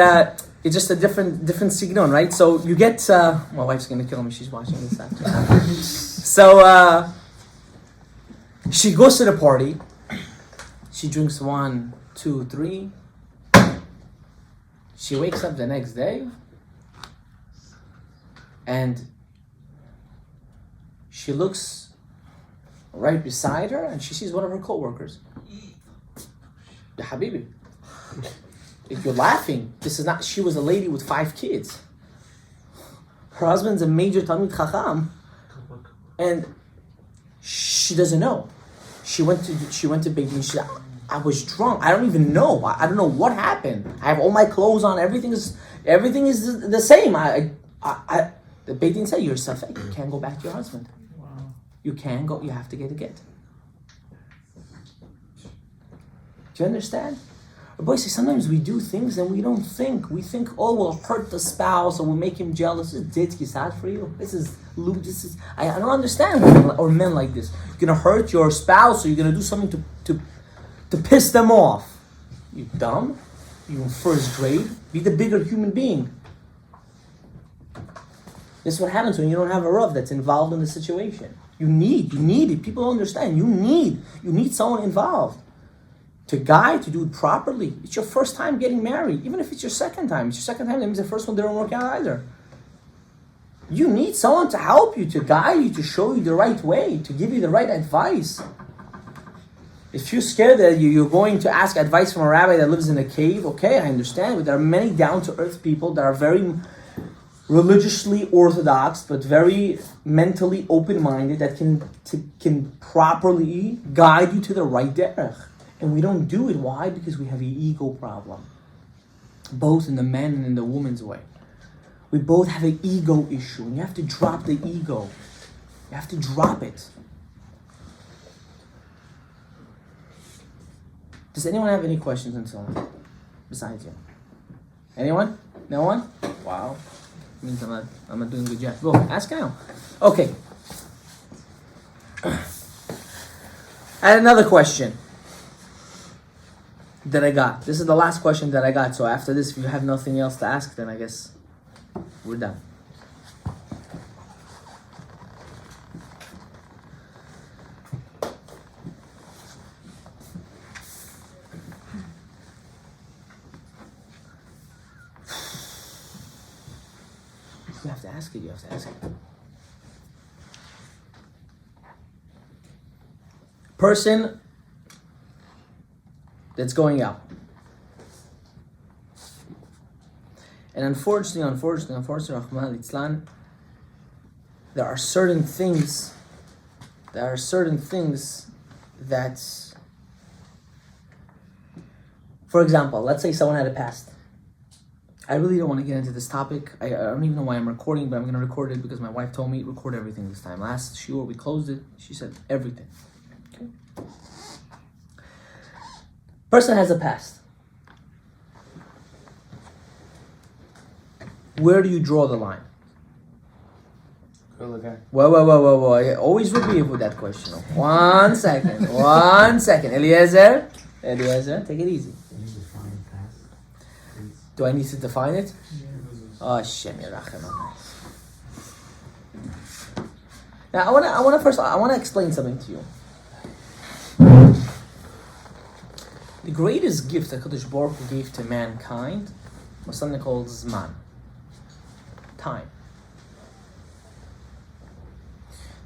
it's just a different signal, right? So you get, my wife's gonna kill me, she's watching this after. So she goes to the party, she drinks 1, 2, 3. She wakes up the next day and she looks right beside her and she sees one of her co-workers. Ya habibi. If you're laughing, she was a lady with 5 kids. Her husband's a major Talmid Chacham and she doesn't know. She went to Beit Din. She said, I was drunk. I don't even know. I don't know what happened. I have all my clothes on. Everything is the same. The Beit Din said, you're safek. You can't go back to your husband. Wow. You can't go. You have to get a get. Do you understand? Boys, sometimes we do things and we don't think. We think, oh, we'll hurt the spouse or we'll make him jealous. This is ditki sad for you. This is. I don't understand women or men like this. You're gonna hurt your spouse or you're gonna do something to piss them off. You dumb. You in first grade. Be the bigger human being. This is what happens when you don't have a Rav that's involved in the situation. You need it. People don't understand. You need someone involved. To guide, to do it properly. It's your first time getting married. Even if it's your second time. That means the first one didn't work out either. You need someone to help you, to guide you, to show you the right way, to give you the right advice. If you're scared that you're going to ask advice from a rabbi that lives in a cave, okay, I understand, but there are many down-to-earth people that are very religiously orthodox, but very mentally open-minded, that can properly guide you to the right derech. And we don't do it. Why? Because we have an ego problem. Both in the man and in the woman's way. We both have an ego issue. And you have to drop the ego. You have to drop it. Does anyone have any questions until now? Besides you? Anyone? No one? Wow. Means I'm not doing a good job. Go, ask now. Okay. I had another question that I got. This is the last question that I got. So after this, if you have nothing else to ask, then I guess we're done. You have to ask it. You have to ask it. Person that's going out. And unfortunately, Rahman al-Islam, there are certain things that, for example, let's say someone had a past. I really don't want to get into this topic. I don't even know why I'm recording, but I'm going to record it because my wife told me record everything this time. Last shiur we closed it. She said everything. Okay. Person has a past. Where do you draw the line? Whoa. Always repeat with that question. 1 second. 1 second. Eliezer, take it easy. Do I need to define it? Oh, Hashem Yerachem. Now, I want to explain something to you. The greatest gift that Kadosh Baruch Hu gave to mankind was something called Zman. Time.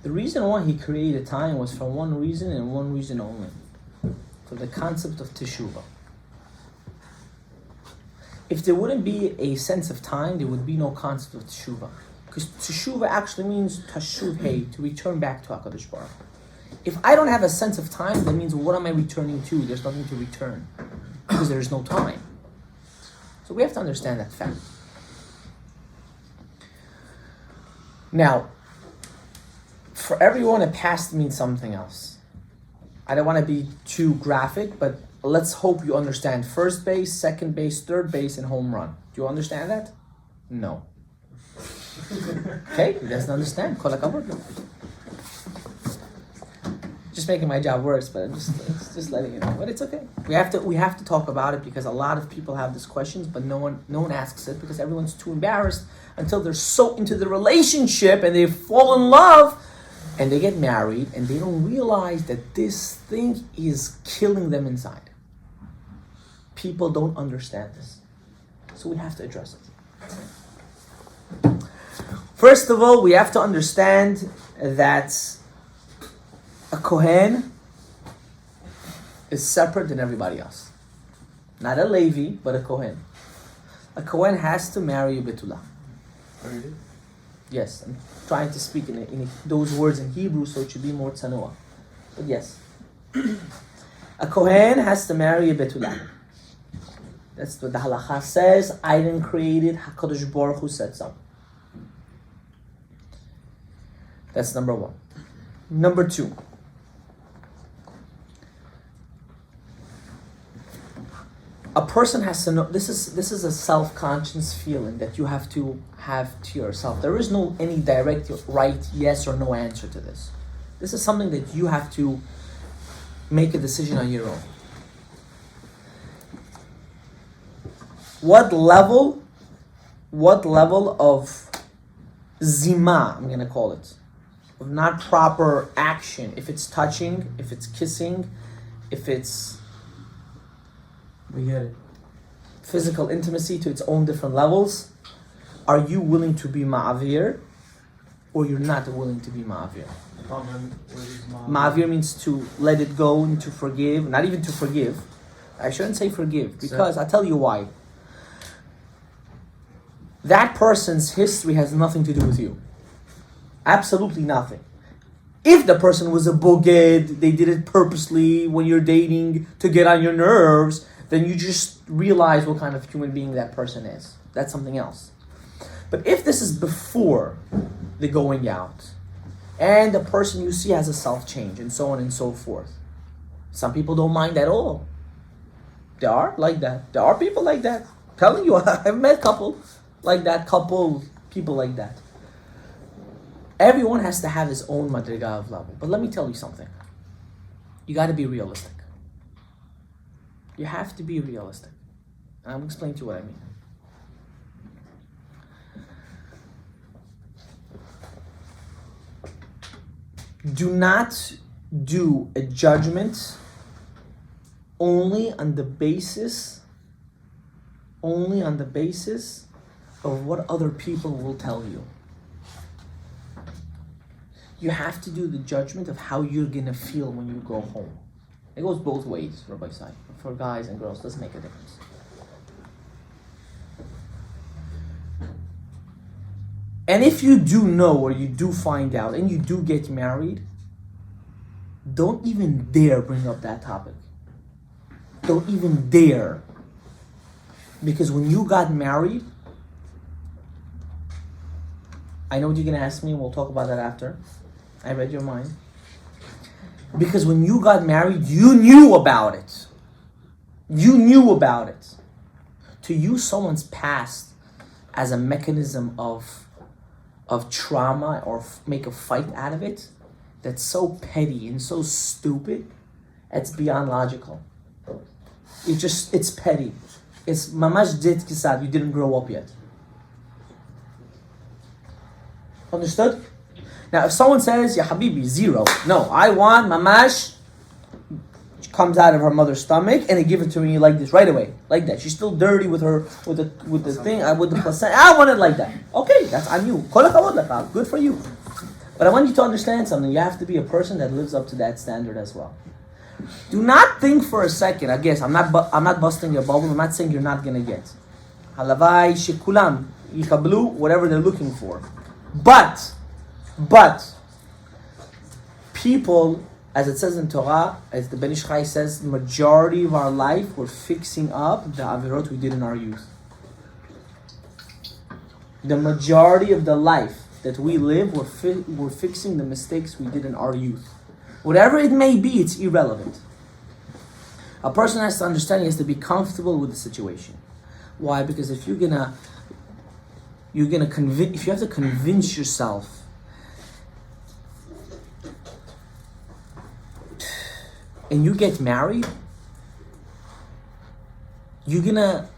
The reason why he created time was for one reason and one reason only. For the concept of Teshuvah. If there wouldn't be a sense of time, there would be no concept of Teshuvah. Because Teshuvah actually means Tashuvah, to return back to HaKadosh Baruch Hu. If I don't have a sense of time, that means what am I returning to? There's nothing to return. Because there's no time. So we have to understand that fact. Now, for everyone, a past means something else. I don't want to be too graphic, but let's hope you understand first base, second base, third base, and home run. Do you understand that? No. Okay, he doesn't understand. Just making my job worse, but I'm just letting you know. But it's okay. We have to talk about it because a lot of people have these questions, but no one asks it because everyone's too embarrassed until they're so into the relationship and they fall in love and they get married and they don't realize that this thing is killing them inside. People don't understand this. So we have to address it. First of all, we have to understand that a Kohen is separate than everybody else. Not a Levi, but a Kohen. A Kohen has to marry a Betula. Yes, I'm trying to speak in those words in Hebrew so it should be more tzanua. But yes. A Kohen has to marry a Betula. That's what the halacha says. I didn't create it. HaKadosh Baruch Hu said so. That's number one. Number two. A person has to know, this is a self-conscious feeling that you have to have to yourself. There is no any direct right yes or no answer to this. This is something that you have to make a decision on your own. What level of zima, I'm going to call it, of not proper action, if it's touching, if it's kissing, if it's We get it. physical intimacy to its own different levels, are you willing to be ma'avir or you're not willing to be ma'avir? Ma'avir means to let it go and to forgive, not even to forgive. I shouldn't say forgive because I'll tell you why. That person's history has nothing to do with you. Absolutely nothing. If the person was a boged, they did it purposely when you're dating to get on your nerves, then you just realize what kind of human being that person is. That's something else. But if this is before the going out, and the person you see has a self-change, and so on and so forth, some people don't mind at all. There are like that. There are people like that. I'm telling you, I've met couple like that, people like that. Everyone has to have his own madriga of love. But let me tell you something. You got to be realistic. You have to be realistic. And I'm going to explain to you what I mean. Do not do a judgment only on the basis of what other people will tell you. You have to do the judgment of how you're gonna feel when you go home. It goes both ways, Rabbi Sai. For guys and girls, doesn't make a difference. And if you do know or you do find out and you do get married, don't even dare bring up that topic. Don't even dare. Because when you got married, I know what you're going to ask me, and we'll talk about that after. I read your mind. Because when you got married, you knew about it. You knew about it. To use someone's past as a mechanism of trauma or make a fight out of it, that's so petty and so stupid, it's beyond logical. It's petty. It's mamash dit kisad, you didn't grow up yet. Understood? Now if someone says, Ya Habibi, 0. No, I want mamash, she comes out of her mother's stomach and they give it to me like this right away. Like that. She's still dirty with the thing, with the placenta. I want it like that. Okay, that's on you. Good for you. But I want you to understand something. You have to be a person that lives up to that standard as well. Do not think for a second. I guess I'm not busting your bubble. I'm not saying you're not gonna get halavai shikulam yikablu whatever they're looking for. But people, as it says in Torah, as the Ben Ish Chai says, the majority of our life we're fixing up the avirot we did in our youth. The majority of the life that we live, we're fixing the mistakes we did in our youth. Whatever it may be, it's irrelevant. A person has to understand he has to be comfortable with the situation. Why? Because if if you have to convince yourself and you get married, you're gonna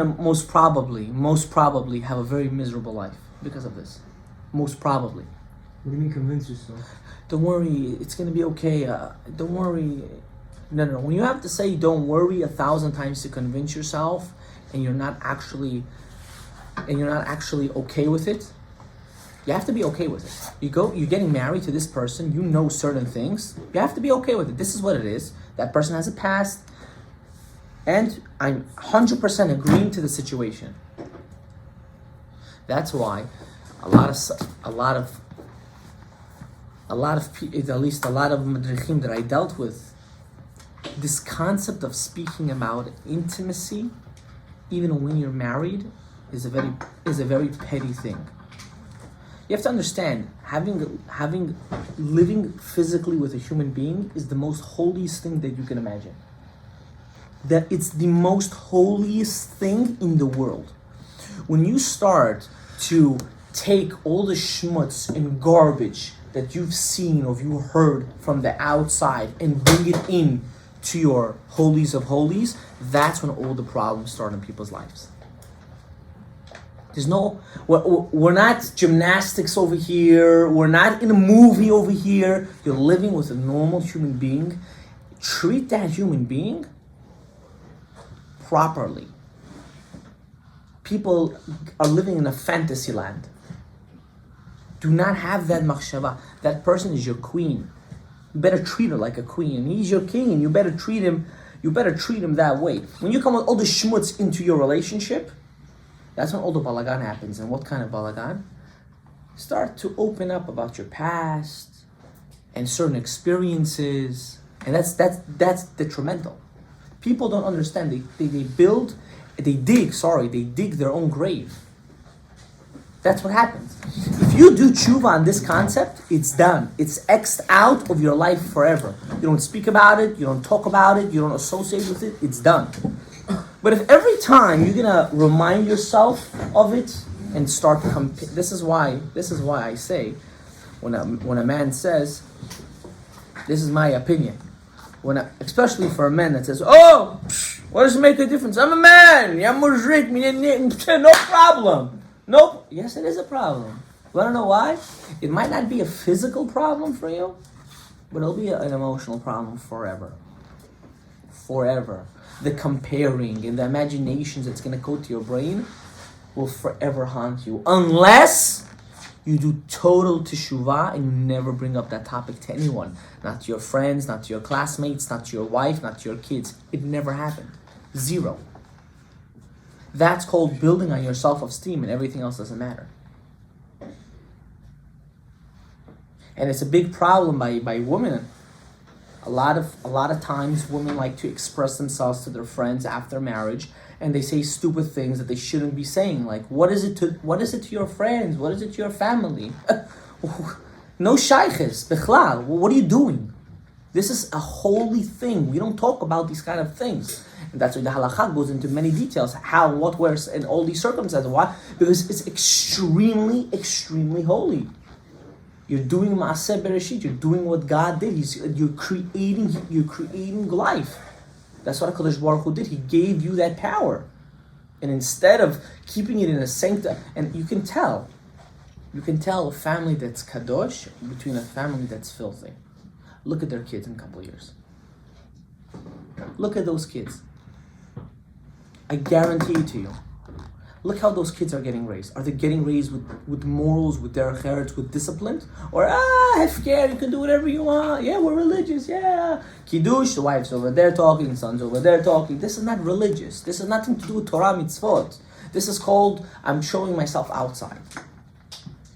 most probably have a very miserable life because of this. Most probably. What do you mean convince yourself? Don't worry, it's gonna be okay. Don't worry. No. When you have to say "don't worry" 1,000 times to convince yourself, and you're not actually okay with it, you have to be okay with it. You're getting married to this person. You know certain things. You have to be okay with it. This is what it is. That person has a past, and I'm 100% agreeing to the situation. That's why a lot of at least a lot of madrichim that I dealt with, this concept of speaking about intimacy, even when you're married, is a very petty thing. You have to understand, living physically with a human being is the most holiest thing that you can imagine. That it's the most holiest thing in the world. When you start to take all the schmutz and garbage that you've seen or you heard from the outside and bring it in to your holies of holies, that's when all the problems start in people's lives. We're not gymnastics over here. We're not in a movie over here. You're living with a normal human being. Treat that human being properly. People are living in a fantasy land. Do not have that machshava. That person is your queen. You better treat her like a queen. He's your king, and you better treat him that way. When you come with all the schmutz into your relationship, that's when all the balagan happens. And what kind of balagan? Start to open up about your past and certain experiences, and that's detrimental. People don't understand. They dig their own grave. That's what happens. If you do tshuva on this concept, it's done. It's X'd out of your life forever. You don't speak about it, you don't talk about it, you don't associate with it, it's done. But if every time you're gonna remind yourself of it and start this is why I say, when a man says, this is my opinion, especially for a man that says, oh, what does it make a difference? I'm a man, no problem. Nope. Yes, it is a problem. You want to know why? It might not be a physical problem for you, but it'll be an emotional problem forever. Forever. The comparing and the imaginations that's going to go to your brain will forever haunt you. Unless you do total teshuvah and you never bring up that topic to anyone. Not to your friends, not to your classmates, not to your wife, not to your kids. It never happened. Zero. That's called building on your self-esteem, and everything else doesn't matter. And it's a big problem by women. A lot of times women like to express themselves to their friends after marriage, and they say stupid things that they shouldn't be saying. Like, what is it to your friends? What is it to your family? No shaykhis, bichlal. What are you doing? This is a holy thing. We don't talk about these kind of things. And that's why the halakha goes into many details. How, what, where, and all these circumstances. Why? Because it's extremely, extremely holy. You're doing Maaseh Bereshit. You're doing what God did. You're creating life. That's what HaKadosh Baruch Hu did. He gave you that power. And instead of keeping it in a sanctum, and you can tell a family that's kadosh between a family that's filthy. Look at their kids in a couple of years. Look at those kids. I guarantee it to you. Look how those kids are getting raised. Are they getting raised with morals, with derech eretz, with discipline? Or, hefker, you can do whatever you want. Yeah, we're religious, yeah. Kiddush, the wife's over there talking, son's over there talking. This is not religious. This has nothing to do with Torah mitzvot. This is called, I'm showing myself outside.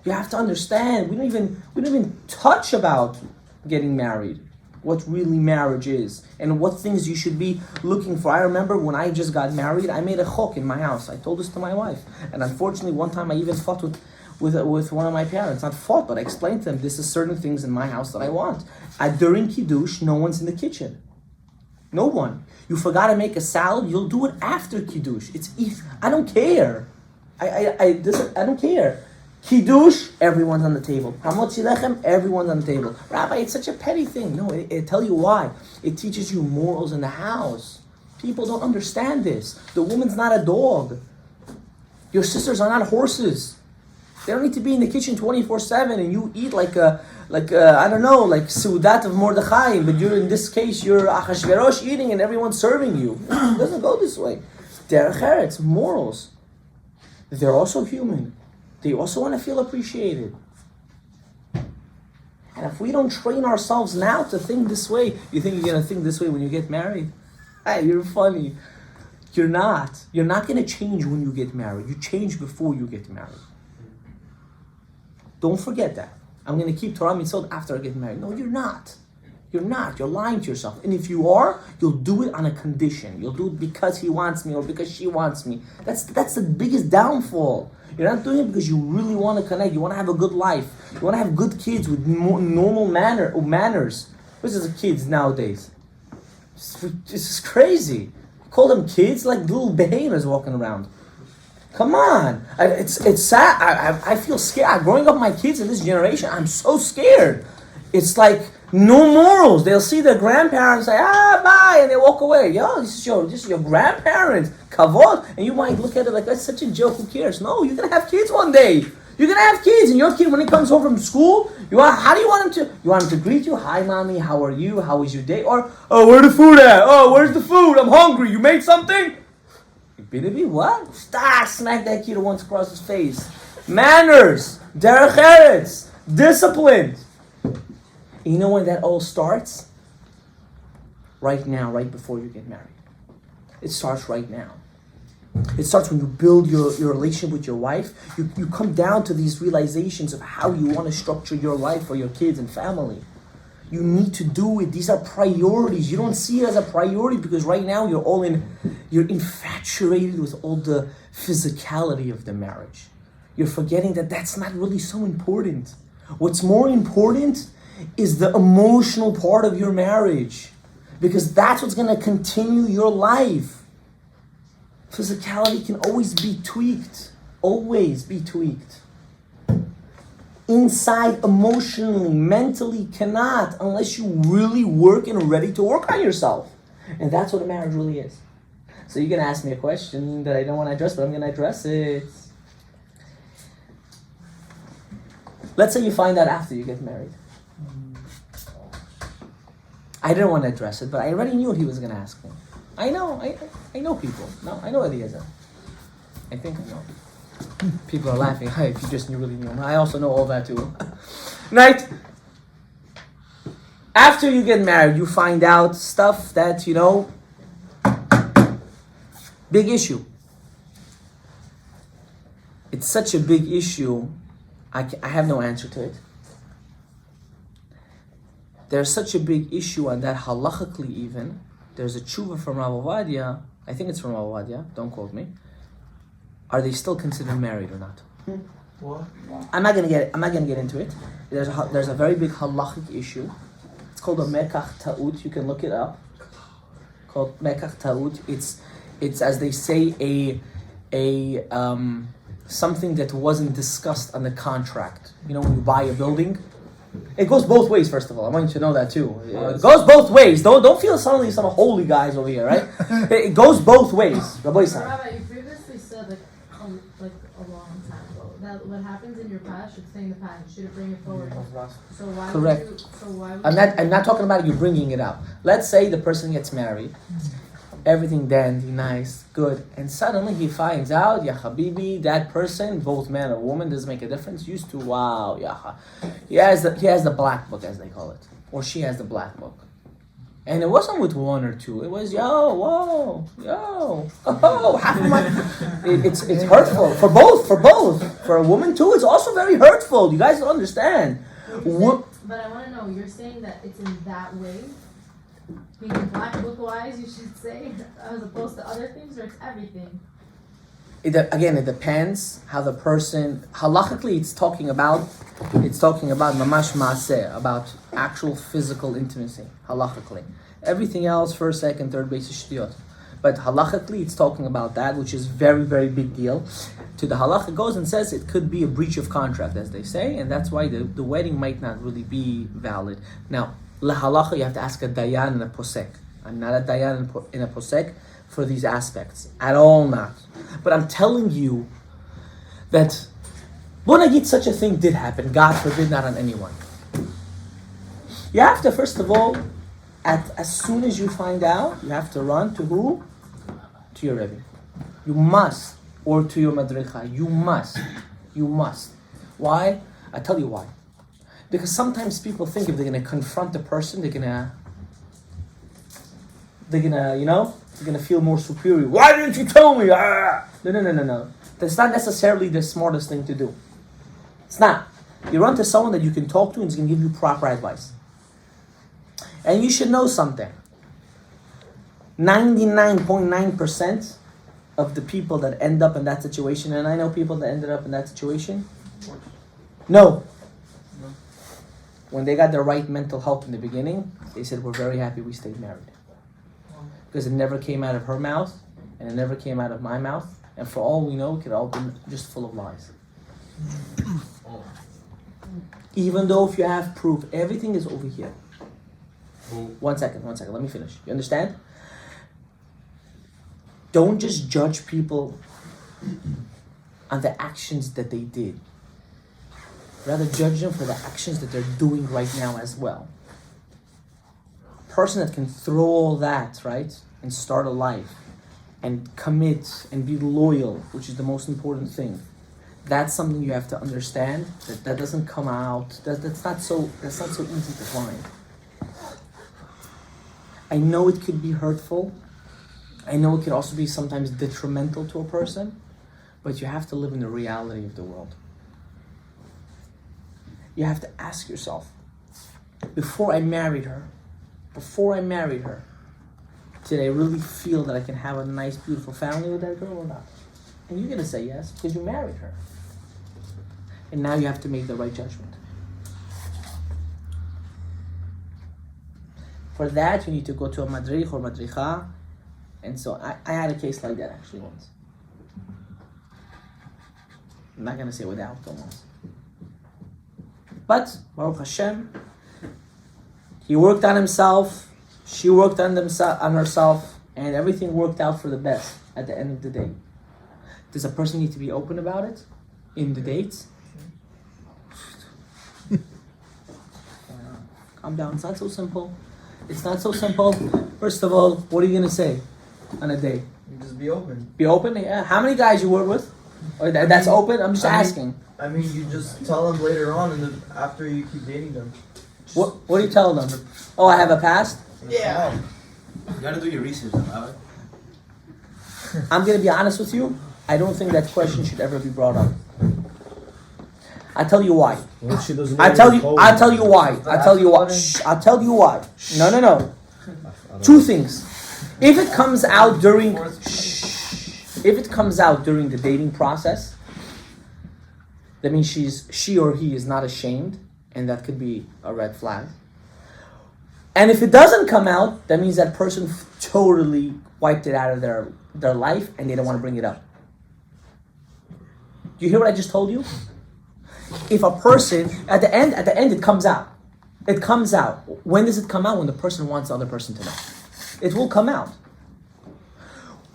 You have to understand, we don't even touch about getting married, what really marriage is, and what things you should be looking for. I remember when I just got married, I made a chok in my house. I told this to my wife, and unfortunately, one time I even fought with one of my parents. Not fought, but I explained to them, this is certain things in my house that I want. During Kiddush, no one's in the kitchen. No one. You forgot to make a salad, you'll do it after Kiddush. I don't care. I don't care. Kiddush, everyone's on the table. Hamotzi lechem, everyone's on the table. Rabbi, it's such a petty thing. No, I tell you why. It teaches you morals in the house. People don't understand this. The woman's not a dog. Your sisters are not horses. They don't need to be in the kitchen 24/7 and you eat like Seudat of Mordechai, but in this case, you're Achashverosh eating and everyone's serving you. It doesn't go this way. Derech eretz, morals. They're also human. They also want to feel appreciated. And if we don't train ourselves now to think this way, you think you're going to think this way when you get married? Hey, you're funny. You're not. You're not going to change when you get married. You change before you get married. Don't forget that. I'm going to keep Torah mitzvot after I get married. No, you're not. You're not. You're lying to yourself. And if you are, you'll do it on a condition. You'll do it because he wants me or because she wants me. That's the biggest downfall. You're not doing it because you really want to connect. You want to have a good life. You want to have good kids with normal manners. This is kids nowadays. This is crazy. You call them kids like little behemoths walking around. Come on. It's sad. I feel scared. Growing up my kids in this generation, I'm so scared. It's like no morals. They'll see their grandparents say, bye, and they walk away. Yo, this is your grandparents. Kavod. And you might look at it like, that's such a joke, who cares? No, you're going to have kids one day. You're going to have kids, and your kid, when he comes home from school, how do you want him to? You want him to greet you? Hi, mommy, how are you? How was your day? Or, oh, where's the food at? Oh, where's the food? I'm hungry. You made something? You what? Smack that kid once across his face. Manners. Derech eretz. Discipline. You know when that all starts? Right now, right before you get married. It starts right now. It starts when you build your relationship with your wife. You come down to these realizations of how you want to structure your life for your kids and family. You need to do it. These are priorities. You don't see it as a priority because right now you're infatuated with all the physicality of the marriage. You're forgetting that that's not really so important. What's more important is the emotional part of your marriage, because that's what's going to continue your life. Physicality can always be tweaked. Always be tweaked. Inside, emotionally, mentally, cannot, unless you really work and are ready to work on yourself. And that's what a marriage really is. So you're going to ask me a question that I don't want to address, but I'm going to address it. Let's say you find out after you get married. I didn't want to address it, but I already knew he was going to ask me. I know people. No, I know Eliezer. I think I know. People are laughing. Hi, if you just really knew him. I also know all that too. Right? After you get married, you find out stuff that, big issue. It's such a big issue, I have no answer to it. There's such a big issue on that halachically even. There's a tshuva from Rav Ovadia, I think it's from Rav Ovadia, don't quote me. Are they still considered married or not? What? I'm not gonna get into it. There's a very big halachic issue. It's called a mekach ta'ut. You can look it up. Called mekach ta'ut. It's as they say a something that wasn't discussed on the contract. When you buy a building. It goes both ways, first of all. I want you to know that too. It goes both ways. Don't feel suddenly some holy guys over here, right? It goes both ways. Rabbi, you previously said like a long time ago that what happens in your past should stay in the past. You shouldn't bring it forward. So why? Correct. Would I'm not talking about you bringing it up. Let's say the person gets married. Everything dandy, nice, good, and suddenly he finds out, ya habibi, that person, both man or woman, doesn't make a difference. Used to, wow, ya, he has the black book, as they call it, or she has the black book, and it wasn't with one or two. It was yo, half of my. It's hurtful for both. For a woman too, it's also very hurtful. You guys don't understand. But I want to know. You're saying that it's in that way. Meaning black book wise, you should say, as opposed to other things, or it's everything? It depends how the person, halachically it's talking about mamash maaseh, about actual physical intimacy, halachically. Everything else, first, second, third base is shtiyot. But halachically it's talking about that, which is very, very big deal. To the halach, it goes and says it could be a breach of contract, as they say, and that's why the wedding might not really be valid. Now, halacha, you have to ask a dayan and a posek. I'm not a dayan and a posek for these aspects. At all not. But I'm telling you that Bonagit, such a thing did happen. God forbid, not on anyone. You have to, first of all, as soon as you find out, you have to run to who? To your Rebbe. You must. Or to your madricha. You must. Why? I tell you why. Because sometimes people think if they're going to confront the person, they're going to feel more superior. Why didn't you tell me? No. That's not necessarily the smartest thing to do. It's not. You run to someone that you can talk to and is going to give you proper advice. And you should know something. 99.9% of the people that end up in that situation, and I know people that ended up in that situation, no. When they got the right mental health in the beginning, they said, we're very happy we stayed married. Because it never came out of her mouth, and it never came out of my mouth, and for all we know, it could all been just full of lies. Even though if you have proof, everything is over here. One second, let me finish. You understand? Don't just judge people on the actions that they did. Rather judge them for the actions that they're doing right now as well. A person that can throw all that, right, and start a life, and commit, and be loyal, which is the most important thing. That's something you have to understand, that doesn't come out, that's not so easy to find. I know it could be hurtful. I know it can also be sometimes detrimental to a person, but you have to live in the reality of the world. You have to ask yourself, before I married her, did I really feel that I can have a nice, beautiful family with that girl or not? And you're going to say yes, because you married her. And now you have to make the right judgment. For that, you need to go to a madrich or madricha. And so I had a case like that actually once. I'm not going to say what the outcome was. But, Baruch Hashem, he worked on himself, she worked on herself, and everything worked out for the best at the end of the day. Does a person need to be open about it in the dates? Calm down, it's not so simple. It's not so simple. First of all, what are you going to say on a date? You just be open. Be open? Yeah. How many guys you work with? Or that's open? I'm just asking. I mean, you just tell them later on, after you keep dating them. What do you tell them? Oh, I have a past? Yeah. You gotta do your research on that. I'm going to be honest with you. I don't think that question should ever be brought up. I'll tell you why. I'll tell you why. I'll tell you why. No. Two things. If it comes out during the dating process, that means she or he is not ashamed, and that could be a red flag. And if it doesn't come out, that means that person totally wiped it out of their life and they don't want to bring it up. Do you hear what I just told you? If a person, at the end it comes out. It comes out. When does it come out? When the person wants the other person to know. It will come out.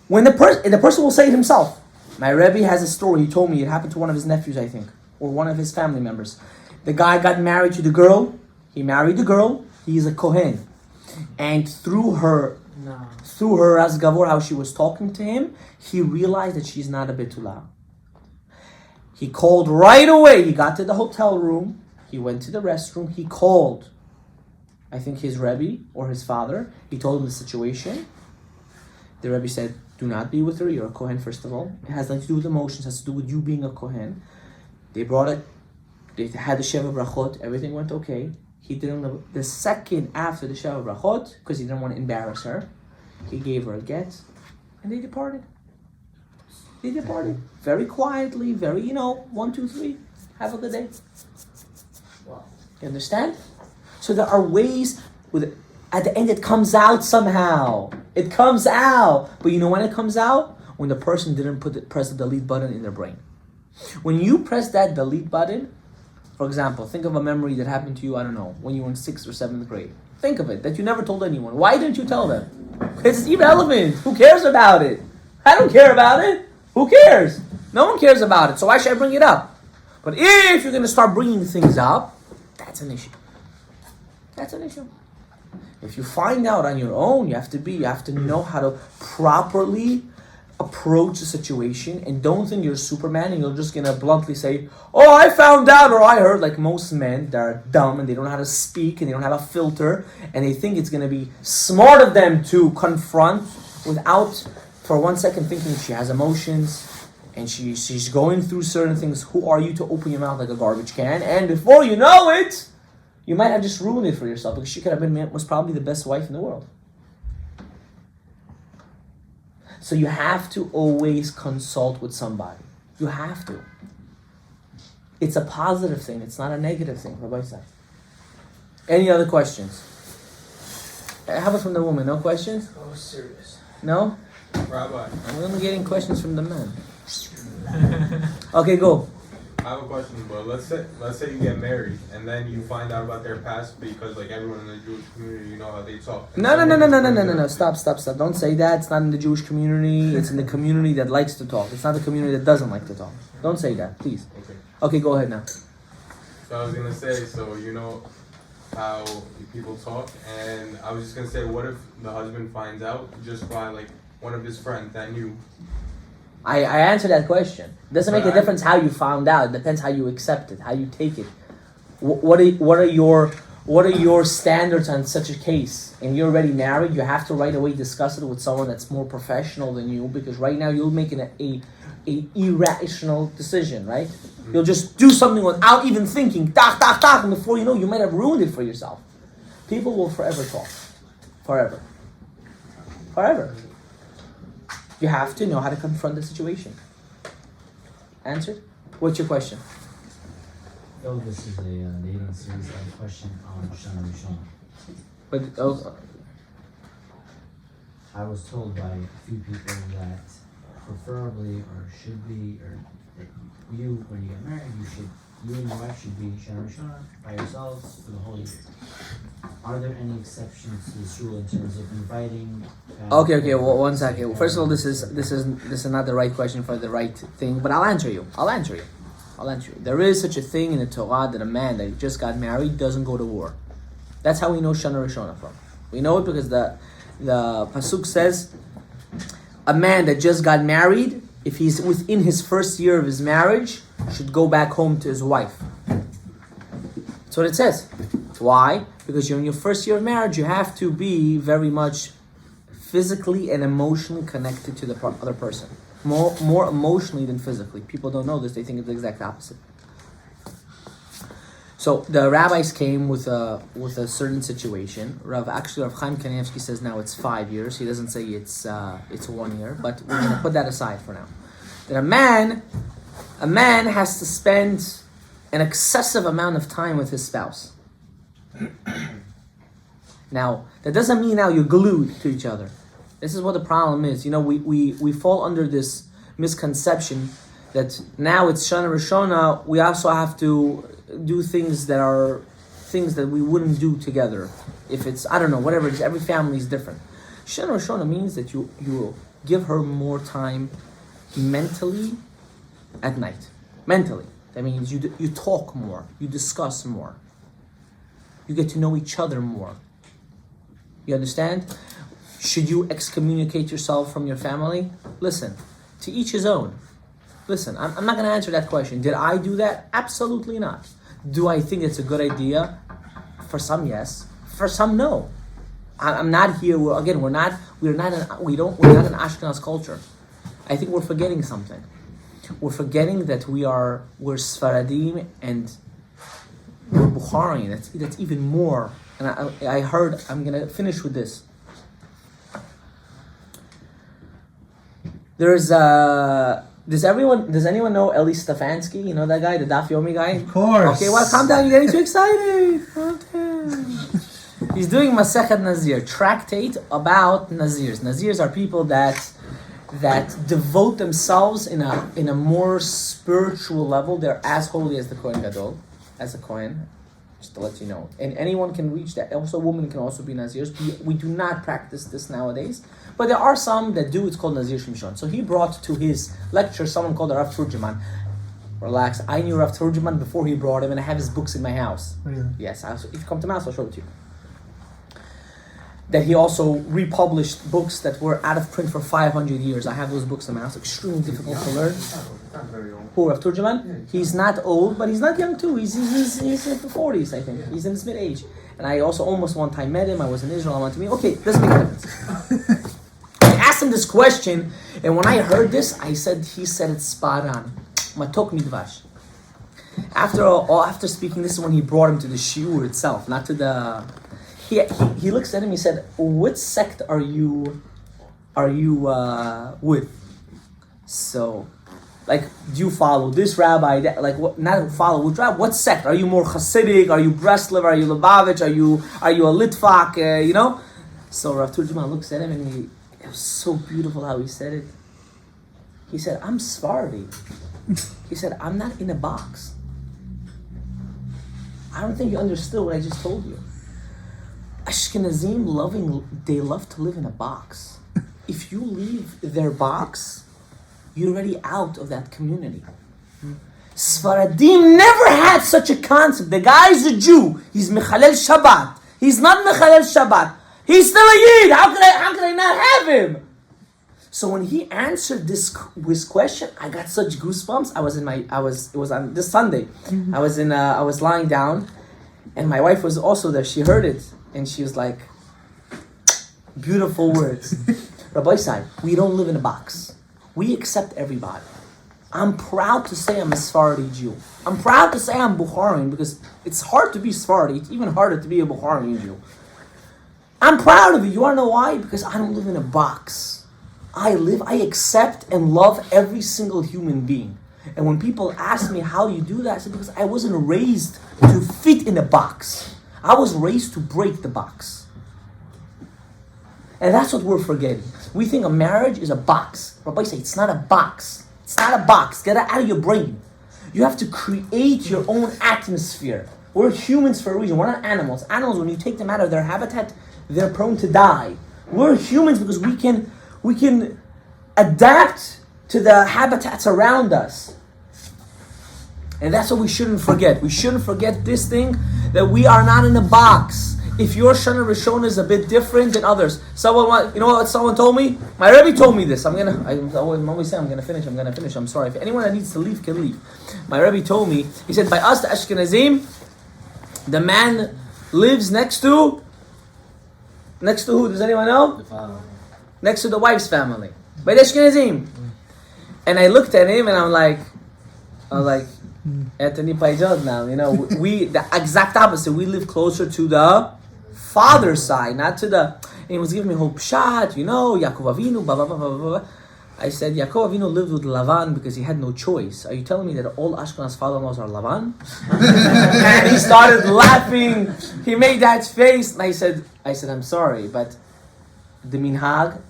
When the person will say it himself. My Rebbe has a story, he told me, it happened to one of his nephews, I think, or one of his family members. The guy got married to the girl, he married the girl, he's a Kohen. And through her Asgavor, how she was talking to him, he realized that she's not a Betula. He called right away. He got to the hotel room. He went to the restroom. He called, I think, his Rebbe or his father. He told him the situation. The Rebbe said, do not be with her. You're a Kohen, first of all. It has nothing to do with emotions. It has to do with you being a Kohen. They brought it. They had the Sheva Brachot. Everything went okay. He didn't live. The second after the Sheva Brachot, because he didn't want to embarrass her, he gave her a get. And they departed. They departed very quietly, very, 1, 2, 3. Have a good day. Wow. You understand? So there are ways at the end it comes out somehow. It comes out. But you know when it comes out? When the person didn't press the delete button in their brain. When you press that delete button, for example, think of a memory that happened to you, I don't know, when you were in 6th or 7th grade. Think of it, that you never told anyone. Why didn't you tell them? It's irrelevant. Who cares about it? I don't care about it. Who cares? No one cares about it, so why should I bring it up? But if you're going to start bringing things up, that's an issue. That's an issue. If you find out on your own, you have to know how to properly approach the situation, and don't think you're Superman and you're just going to bluntly say, oh, I found out or I heard, like most men that are dumb and they don't know how to speak and they don't have a filter and they think it's going to be smart of them to confront without for 1 second thinking she has emotions and she's going through certain things. Who are you to open your mouth like a garbage can? And before you know it, you might have just ruined it for yourself, because she could have was probably the best wife in the world. So you have to always consult with somebody. You have to. It's a positive thing. It's not a negative thing. Rabbi said. Any other questions? How about from the woman? No questions? Oh, serious. No? Rabbi, I'm only getting questions from the men. Okay, go. I have a question, but let's say you get married and then you find out about their past, because like everyone in the Jewish community, you know how they talk. No. Stop. Don't say that. It's not in the Jewish community. It's in the community that likes to talk. It's not the community that doesn't like to talk. Don't say that, please. Okay, go ahead now. So I was gonna say, you know how people talk, and I was just gonna say, what if the husband finds out just by like one of his friends that knew? I answered that question. It doesn't make a difference how you found out. It depends how you accept it, how you take it. What are your what are your standards on such a case? And you're already married, you have to right away discuss it with someone that's more professional than you, because right now you're making a irrational decision, right? You'll just do something without even thinking, tak, tak, tak, and before you know, you might have ruined it for yourself. People will forever talk. Forever. Forever. You have to know how to confront the situation. Answered? What's your question? Though this is a dating series, I have a question on Shana Rishona. But I was told by a few people that preferably, or should be, or that you, when you get married, you and your wife should be Shana Rishona by yourselves for the whole year. Are there any exceptions to this rule in terms of inviting? Okay. Well, one second. First of all, this is not the right question for the right thing, but I'll answer you. There is such a thing in the Torah that a man that just got married doesn't go to war. That's how we know Shana Rishona from. We know it because the pasuk says a man that just got married, if he's within his first year of his marriage, should go back home to his wife. That's what it says. Why? Because you're in your first year of marriage, you have to be very much physically and emotionally connected to the other person. More emotionally than physically. People don't know this, they think it's the exact opposite. So the rabbis came with a certain situation. Rav Chaim Kanievsky says now it's 5 years. He doesn't say it's 1 year, but we're going to put that aside for now. That a man has to spend an excessive amount of time with his spouse. Now, that doesn't mean now you're glued to each other. This is what the problem is. You know, we fall under this misconception that now it's Shana Rishona, we also have to do things that are things that we wouldn't do together. If it's, I don't know, whatever it is, every family is different. Shana Rishona means that you will give her more time mentally at night. Mentally. That means you talk more, you discuss more. You get to know each other more. You understand? Should you excommunicate yourself from your family? Listen, to each his own. Listen, I'm not going to answer that question. Did I do that? Absolutely not. Do I think it's a good idea? For some, yes. For some, no. I'm not here. We're not an Ashkenaz culture. I think we're forgetting something. We're forgetting that we're Sfaradim and we're Bukhari. That's even more. And I heard. I'm going to finish with this. Does anyone know Eli Stefansky? You know that guy, the Daf Yomi guy? Of course. Okay, well, calm down. You're getting too excited. Okay. He's doing Masechet Nazir, tractate about Nazirs. Nazirs are people that devote themselves in a more spiritual level. They're as holy as the Kohen Gadol, as a Kohen. Just to let you know, and anyone can reach that. Also, women can also be Nazirs. We do not practice this nowadays, but there are some that do. It's called Nazir Shimshon. So he brought to his lecture someone called Rav Turjuman. Relax, I knew Rav Turjuman before he brought him, and I have his books in my house. Really? Yes, if you come to my house, I'll show it to you. That he also republished books that were out of print for 500 years. I have those books in my house. Extremely difficult to learn. Not very old. Who, Rav Turjuman? He's not old, but he's not young too. He's in the 40s, I think. He's in his mid-age. And I also almost one time met him. I was in Israel. I went to meet him. Okay, doesn't make a difference. I asked him this question, and when I heard this, he said it's spot on. Matok midvash. After speaking, this is when he brought him to the shiur itself, not to the... He looks at him. He said, "What sect are you with?" So, like, do you follow this rabbi? That, like, what? Not follow which rabbi? What sect are you? More Hasidic? Are you Breslev? Are you Lubavitch? Are you a Litvak? You know. So Rav Turjuman looks at him, and it was so beautiful how he said it. He said, "I'm Sephardi." He said, "I'm not in a box." I don't think you understood what I just told you. Ashkenazim they love to live in a box. If you leave their box, you're already out of that community. Sfaradim never had such a concept. The guy's a Jew. He's Mechalel Shabbat. He's not Mechalel Shabbat. He's still a Yid. How can I not have him? So when he answered this question, I got such goosebumps. It was on this Sunday. I was lying down. And my wife was also there. She heard it. And she was like, beautiful words. Rabbi Sai, we don't live in a box. We accept everybody. I'm proud to say I'm a Sephardi Jew. I'm proud to say I'm Bukharian because it's hard to be Sephardi. It's even harder to be a Bukharian Jew. I'm proud of it. You want to know why? Because I don't live in a box. I accept and love every single human being. And when people ask me how you do that, I said because I wasn't raised to fit in a box. I was raised to break the box. And that's what we're forgetting. We think a marriage is a box. Rabbi say it's not a box. It's not a box. Get that out of your brain. You have to create your own atmosphere. We're humans for a reason. We're not animals. Animals, when you take them out of their habitat, they're prone to die. We're humans because we can adapt to the habitats around us. And that's what we shouldn't forget. We shouldn't forget this thing, that we are not in a box. If your Shana Rishon is a bit different than others. You know what someone told me? My Rebbe told me this. I'm always saying I'm gonna finish. I'm sorry. If anyone that needs to leave can leave. My Rebbe told me, he said, by us, the Ashkenazim, the man lives next to who? Does anyone know? The father. Next to the wife's family. By the Ashkenazim. And I looked at him and I was like, Anthony Paijod now, we the exact opposite. We live closer to the father's side, not to the. And he was giving me whole pshat, Yaakov Avinu, blah blah blah blah blah. I said Yaakov Avinu lived with Lavan because he had no choice. Are you telling me that all Ashkenaz father-in-laws are Lavan? And he started laughing. He made that face, and I said, I'm sorry, but the minhag.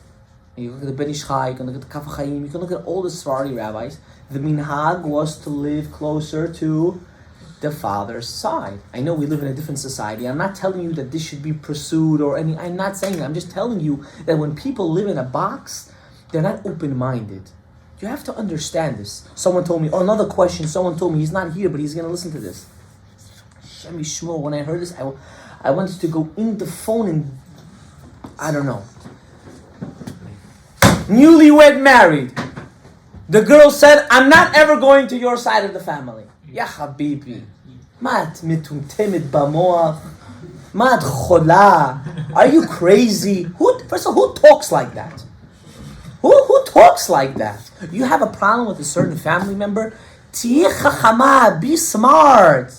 You can look at the Ben Ish Chai, you can look at the Kaf HaChaim, you can look at all the Sephardi rabbis. The minhag was to live closer to the father's side. I know we live in a different society. I'm not telling you that this should be pursued or any. I'm not saying that. I'm just telling you that when people live in a box, they're not open-minded. You have to understand this. Someone told me, another question, someone told me, he's not here, but he's going to listen to this. Shem Yishmo, when I heard this, I wanted to go in the phone and, I don't know. Newlywed married. The girl said, I'm not ever going to your side of the family. Ya habibi. Ma et metumtemet bamoach. Ma et chola. Are you crazy? First of all, who talks like that? Who talks like that? You have a problem with a certain family member? Tiyeh chachama, be smart.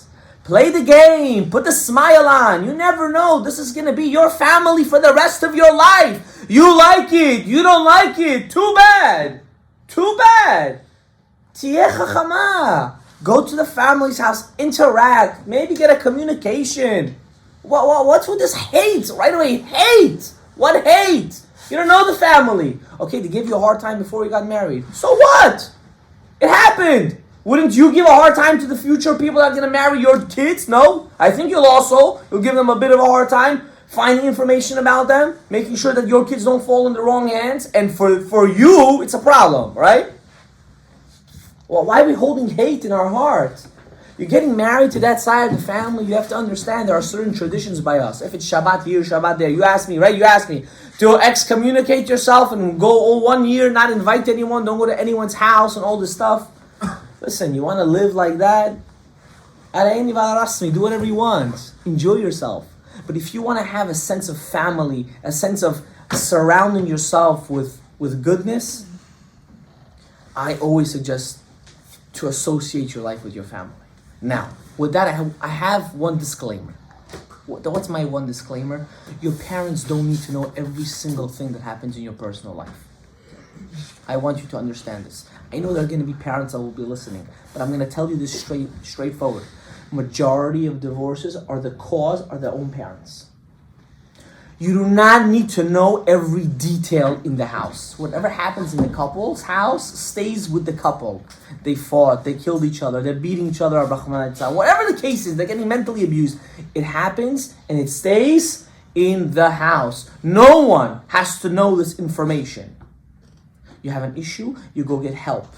Play the game. Put the smile on. You never know. This is going to be your family for the rest of your life. You like it. You don't like it. Too bad. Too bad. Tiyeh chachama. Go to the family's house. Interact. Maybe get a communication. What's with this hate? Right away, hate. What hate? You don't know the family. Okay, they gave you a hard time before you got married. So what? It happened. Wouldn't you give a hard time to the future people that are going to marry your kids? No. I think you'll give them a bit of a hard time finding information about them, making sure that your kids don't fall in the wrong hands. And for you, it's a problem, right? Well, why are we holding hate in our heart? You're getting married to that side of the family. You have to understand there are certain traditions by us. If it's Shabbat here, Shabbat there. You ask me, right? You ask me to excommunicate yourself and go all 1 year, not invite anyone, don't go to anyone's house and all this stuff. Listen, you want to live like that? Do whatever you want. Enjoy yourself. But if you want to have a sense of family, a sense of surrounding yourself with goodness, I always suggest to associate your life with your family. Now, with that, I have one disclaimer. What's my one disclaimer? Your parents don't need to know every single thing that happens in your personal life. I want you to understand this. I know there are going to be parents that will be listening, but I'm going to tell you this straightforward. Majority of divorces are the cause are their own parents. You do not need to know every detail in the house. Whatever happens in the couple's house stays with the couple. They fought, they killed each other, they're beating each other, whatever the case is, they're getting mentally abused. It happens and it stays in the house. No one has to know this information. You have an issue, you go get help.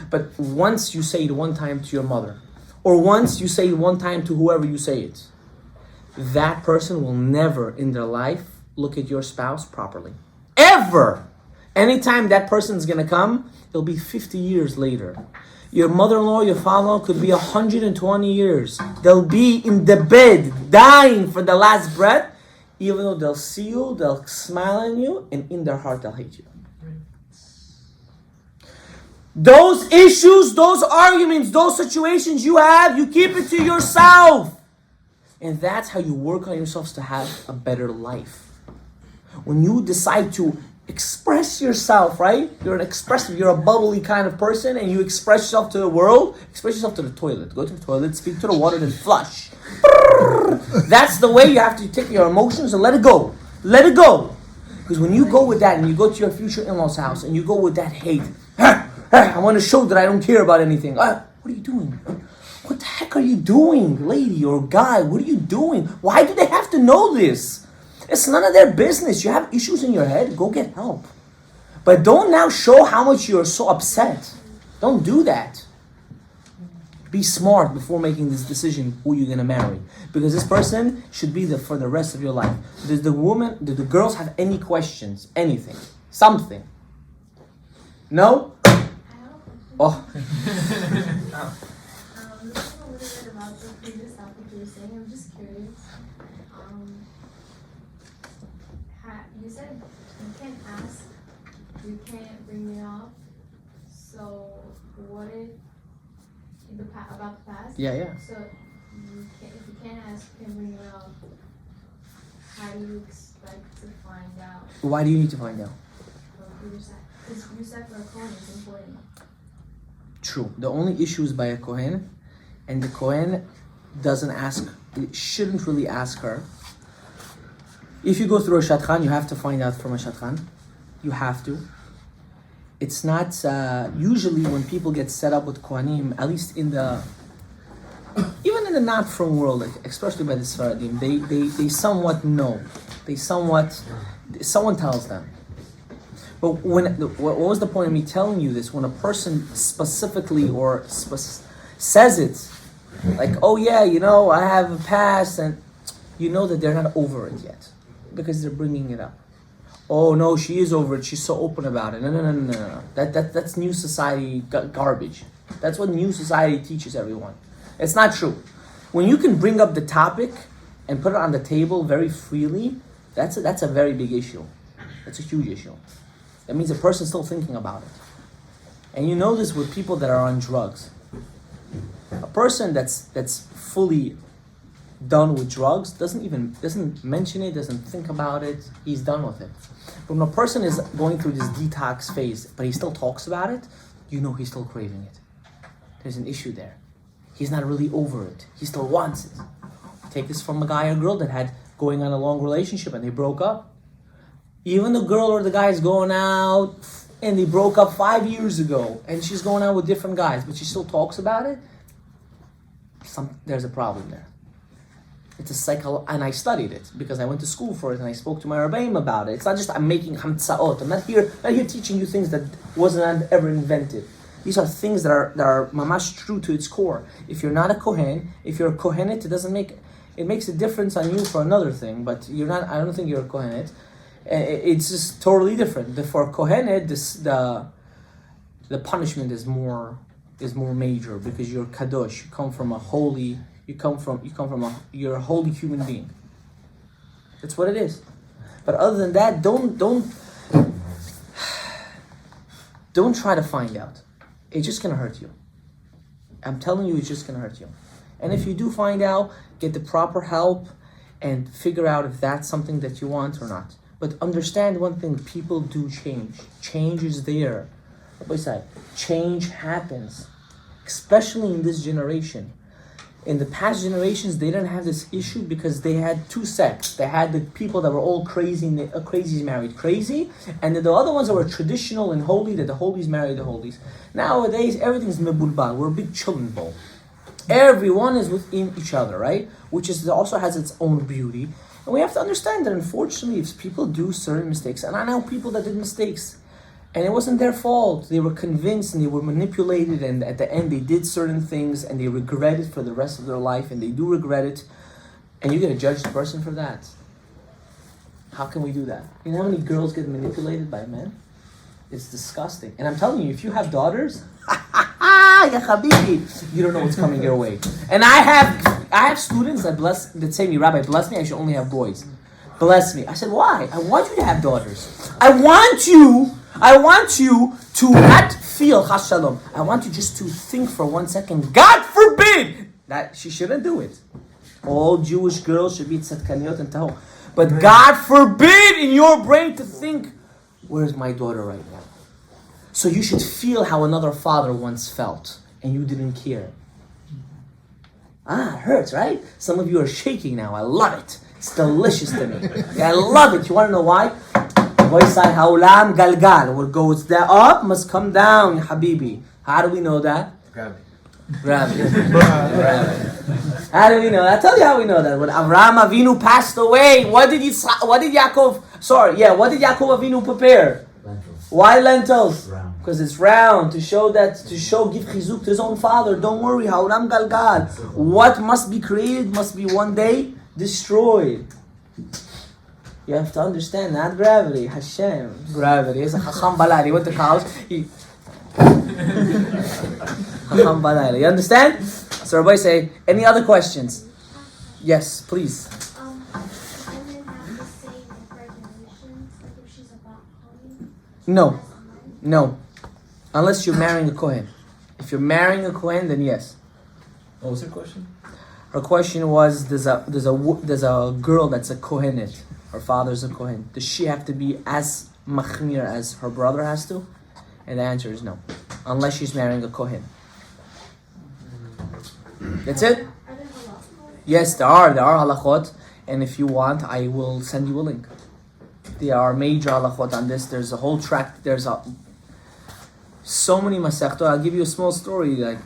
But once you say it one time to your mother, or once you say it one time to whoever you say it, that person will never in their life look at your spouse properly. Ever! Anytime that person's gonna come, it'll be 50 years later. Your mother-in-law, your father-in-law could be 120 years. They'll be in the bed, dying for the last breath. Even though they'll see you, they'll smile at you, and in their heart they'll hate you. Those issues, those arguments, those situations you have, you keep it to yourself. And that's how you work on yourselves to have a better life. When you decide to express yourself, right? You're an expressive, you're a bubbly kind of person, and you express yourself to the world, express yourself to the toilet. Go to the toilet, speak to the water, then flush. That's the way you have to take your emotions and let it go. Let it go. Because when you go with that and you go to your future in-laws house and you go with that hate, I want to show that I don't care about anything. What are you doing? What the heck are you doing, lady or guy? What are you doing? Why do they have to know this? It's none of their business. You have issues in your head, go get help. But don't now show how much you're so upset. Don't do that. Be smart before making this decision who you're going to marry. Because this person should be there for the rest of your life. Does the girls have any questions? Anything? Something? No? Oh. This is a little bit about the previous topic you were saying. I'm just curious. You said you can't ask, you can't bring it up. So what if about the past? Yeah. So if you can't ask, you can't bring it up. How do you expect to find out? Why do you need to find out? Because you said for a Kohen it's important. True. The only issue is by a Kohen, and the Kohen doesn't ask, shouldn't really ask her. If you go through a Shadchan, you have to find out from a Shadchan. You have to. It's not, usually when people get set up with Kohanim, at least even in the not from world, especially by the Sfaradim, they somewhat know. Someone tells them. But what was the point of me telling you this? When a person specifically says it, like, oh yeah, I have a past, and you know that they're not over it yet because they're bringing it up. Oh no, she is over it. She's so open about it. No. That's new society garbage. That's what new society teaches everyone. It's not true. When you can bring up the topic and put it on the table very freely, that's a very big issue. That's a huge issue. That means the person's still thinking about it. And you know this with people that are on drugs. A person that's fully done with drugs doesn't mention it, doesn't think about it, he's done with it. But when a person is going through this detox phase, but he still talks about it, you know he's still craving it. There's an issue there. He's not really over it. He still wants it. Take this from a guy or girl that had going on a long relationship and they broke up. Even the girl or the guy is going out and they broke up 5 years ago and she's going out with different guys, but she still talks about it, there's a problem there. It's a cycle, and I studied it because I went to school for it and I spoke to my Rebbeim about it. It's not just I'm making hamtzaot. I'm not here teaching you things that wasn't ever invented. These are things that are mamash true to its core. If you're not a Kohen, if you're a Kohenet, it makes a difference on you for another thing, but you're not. I don't think you're a Kohenet. It's just totally different. For a Kohenet, the punishment is more major because you're kadosh. You come from a holy. You're a holy human being. That's what it is. But other than that, don't try to find out. It's just gonna hurt you. I'm telling you, it's just gonna hurt you. And if you do find out, get the proper help and figure out if that's something that you want or not. But understand one thing, people do change. Change is there. Change happens. Especially in this generation. In the past generations, they didn't have this issue because they had two sects. They had the people that were all crazy, and crazies married crazy, and then the other ones that were traditional and holy, that the holies married the holies. Nowadays, everything's mebulbal. We're a big children bowl. Everyone is within each other, right? Which also has its own beauty. And we have to understand that, unfortunately, if people do certain mistakes, and I know people that did mistakes, and it wasn't their fault. They were convinced and they were manipulated, and at the end they did certain things and they regret it for the rest of their life, and they do regret it. And you're going to judge the person for that. How can we do that? You know how many girls get manipulated by men? It's disgusting. And I'm telling you, if you have daughters, ya habibi, you don't know what's coming your way. And I have students that say to me, Rabbi, bless me, I should only have boys. Bless me. I said, why? I want you to have daughters. I want you to not feel chas shalom. I want you just to think for 1 second, God forbid, that she shouldn't do it. All Jewish girls should be tzedkaniyot and tahor. But God forbid in your brain to think, where's my daughter right now? So you should feel how another father once felt, and you didn't care. It hurts, right? Some of you are shaking now. I love it. It's delicious to me. Yeah, I love it. You want to know why? Vaisai haulam galgal. What goes up must come down, ya habibi. How do we know that? Gravity. How do we know that? I'll tell you how we know that. When Avraham Avinu passed away, what did Yaakov Avinu prepare? Lentils. Why lentils? Round. Because it's round, to give chizuk to his own father. Don't worry, haulam galgal. What must be created must be one day destroyed. You have to understand, not gravity. Hashem. Gravity. He's a chacham balad. He went to college. Chacham balad. You understand? So everybody say, any other questions? Yes, please. Women have the same regulations, like if she's about Kohen? No. No. Unless you're marrying a Kohen. If you're marrying a Kohen, then yes. What was your question? Her question was, there's a girl that's a Kohenet. Her father's a Kohen. Does she have to be as machmir as her brother has to? And the answer is no. Unless she's marrying a Kohen. That's it? Are there halachot? Yes, there are halachot. And if you want, I will send you a link. There are major halachot on this. There's a whole track. So many masechtot. I'll give you a small story. Like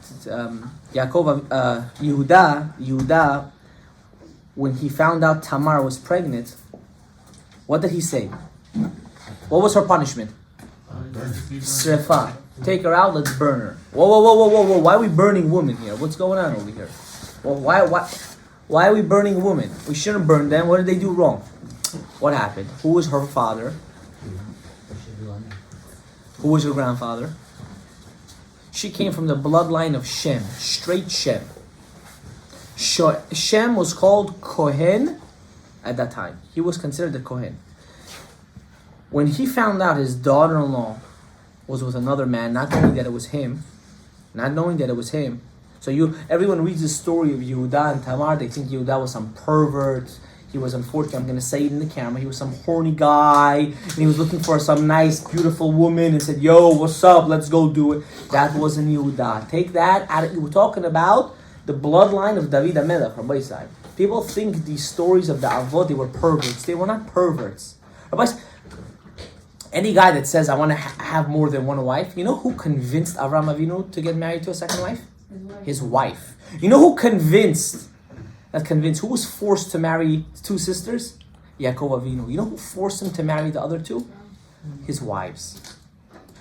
Yehuda, when he found out Tamar was pregnant, what did he say? What was her punishment? Srefa. Take her out, let's burn her. Whoa. Why are we burning women here? What's going on over here? Well, why are we burning women? We shouldn't burn them. What did they do wrong? What happened? Who was her father? Who was her grandfather? She came from the bloodline of Shem, straight Shem. Shem was called Kohen at that time. He was considered a Kohen. When he found out his daughter-in-law was with another man, not knowing that it was him, so everyone reads the story of Yehuda and Tamar, they think Yehuda was some pervert. He was, unfortunately, I'm going to say it in the camera, he was some horny guy, and he was looking for some nice, beautiful woman and said, yo, what's up, let's go do it. That wasn't Yehuda. Take that out of, we're talking about the bloodline of David HaMelech, Rabbi Yisrael. People think these stories of the Avot, they were perverts. They were not perverts. Rabbi Yisrael, any guy that says, I want to have more than one wife, you know who convinced Avraham Avinu to get married to a second wife? His wife. You know who who was forced to marry two sisters? Yaakov Avinu. You know who forced him to marry the other two? His wives.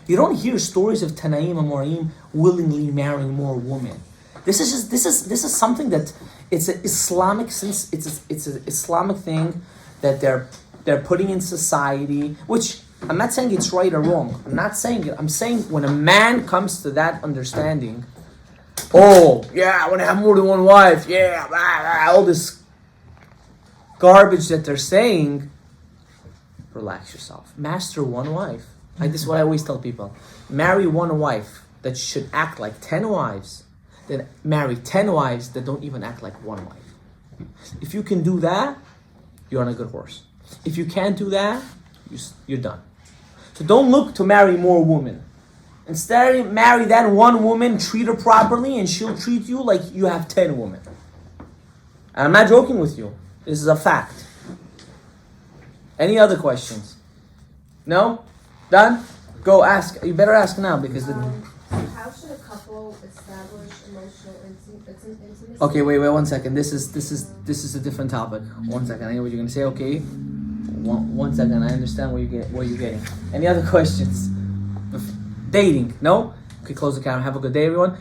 You don't hear stories of Tanaim and Moraim willingly marrying more women. This is something that it's an Islamic it's an Islamic thing that they're putting in society, which I'm not saying it's right or wrong. I'm not saying it. I'm saying when a man comes to that understanding, oh, yeah, I want to have more than one wife, yeah, blah, blah, all this garbage that they're saying, relax yourself. Master one wife. Like this is what I always tell people. Marry one wife that should act like 10 wives, then marry 10 wives that don't even act like one wife. If you can do that, you're on a good horse. If you can't do that, you're done. So don't look to marry more women. Instead, marry that one woman, treat her properly, and she'll treat you like you have 10 women. And I'm not joking with you. This is a fact. Any other questions? No? Done? Go ask. You better ask now because How should a couple establish emotional intimacy? Okay, wait 1 second. This is a different topic. 1 second. I know what you're gonna say. Okay. One second. I understand what you're getting. Any other questions? Dating? No? Okay, close the camera. Have a good day, everyone.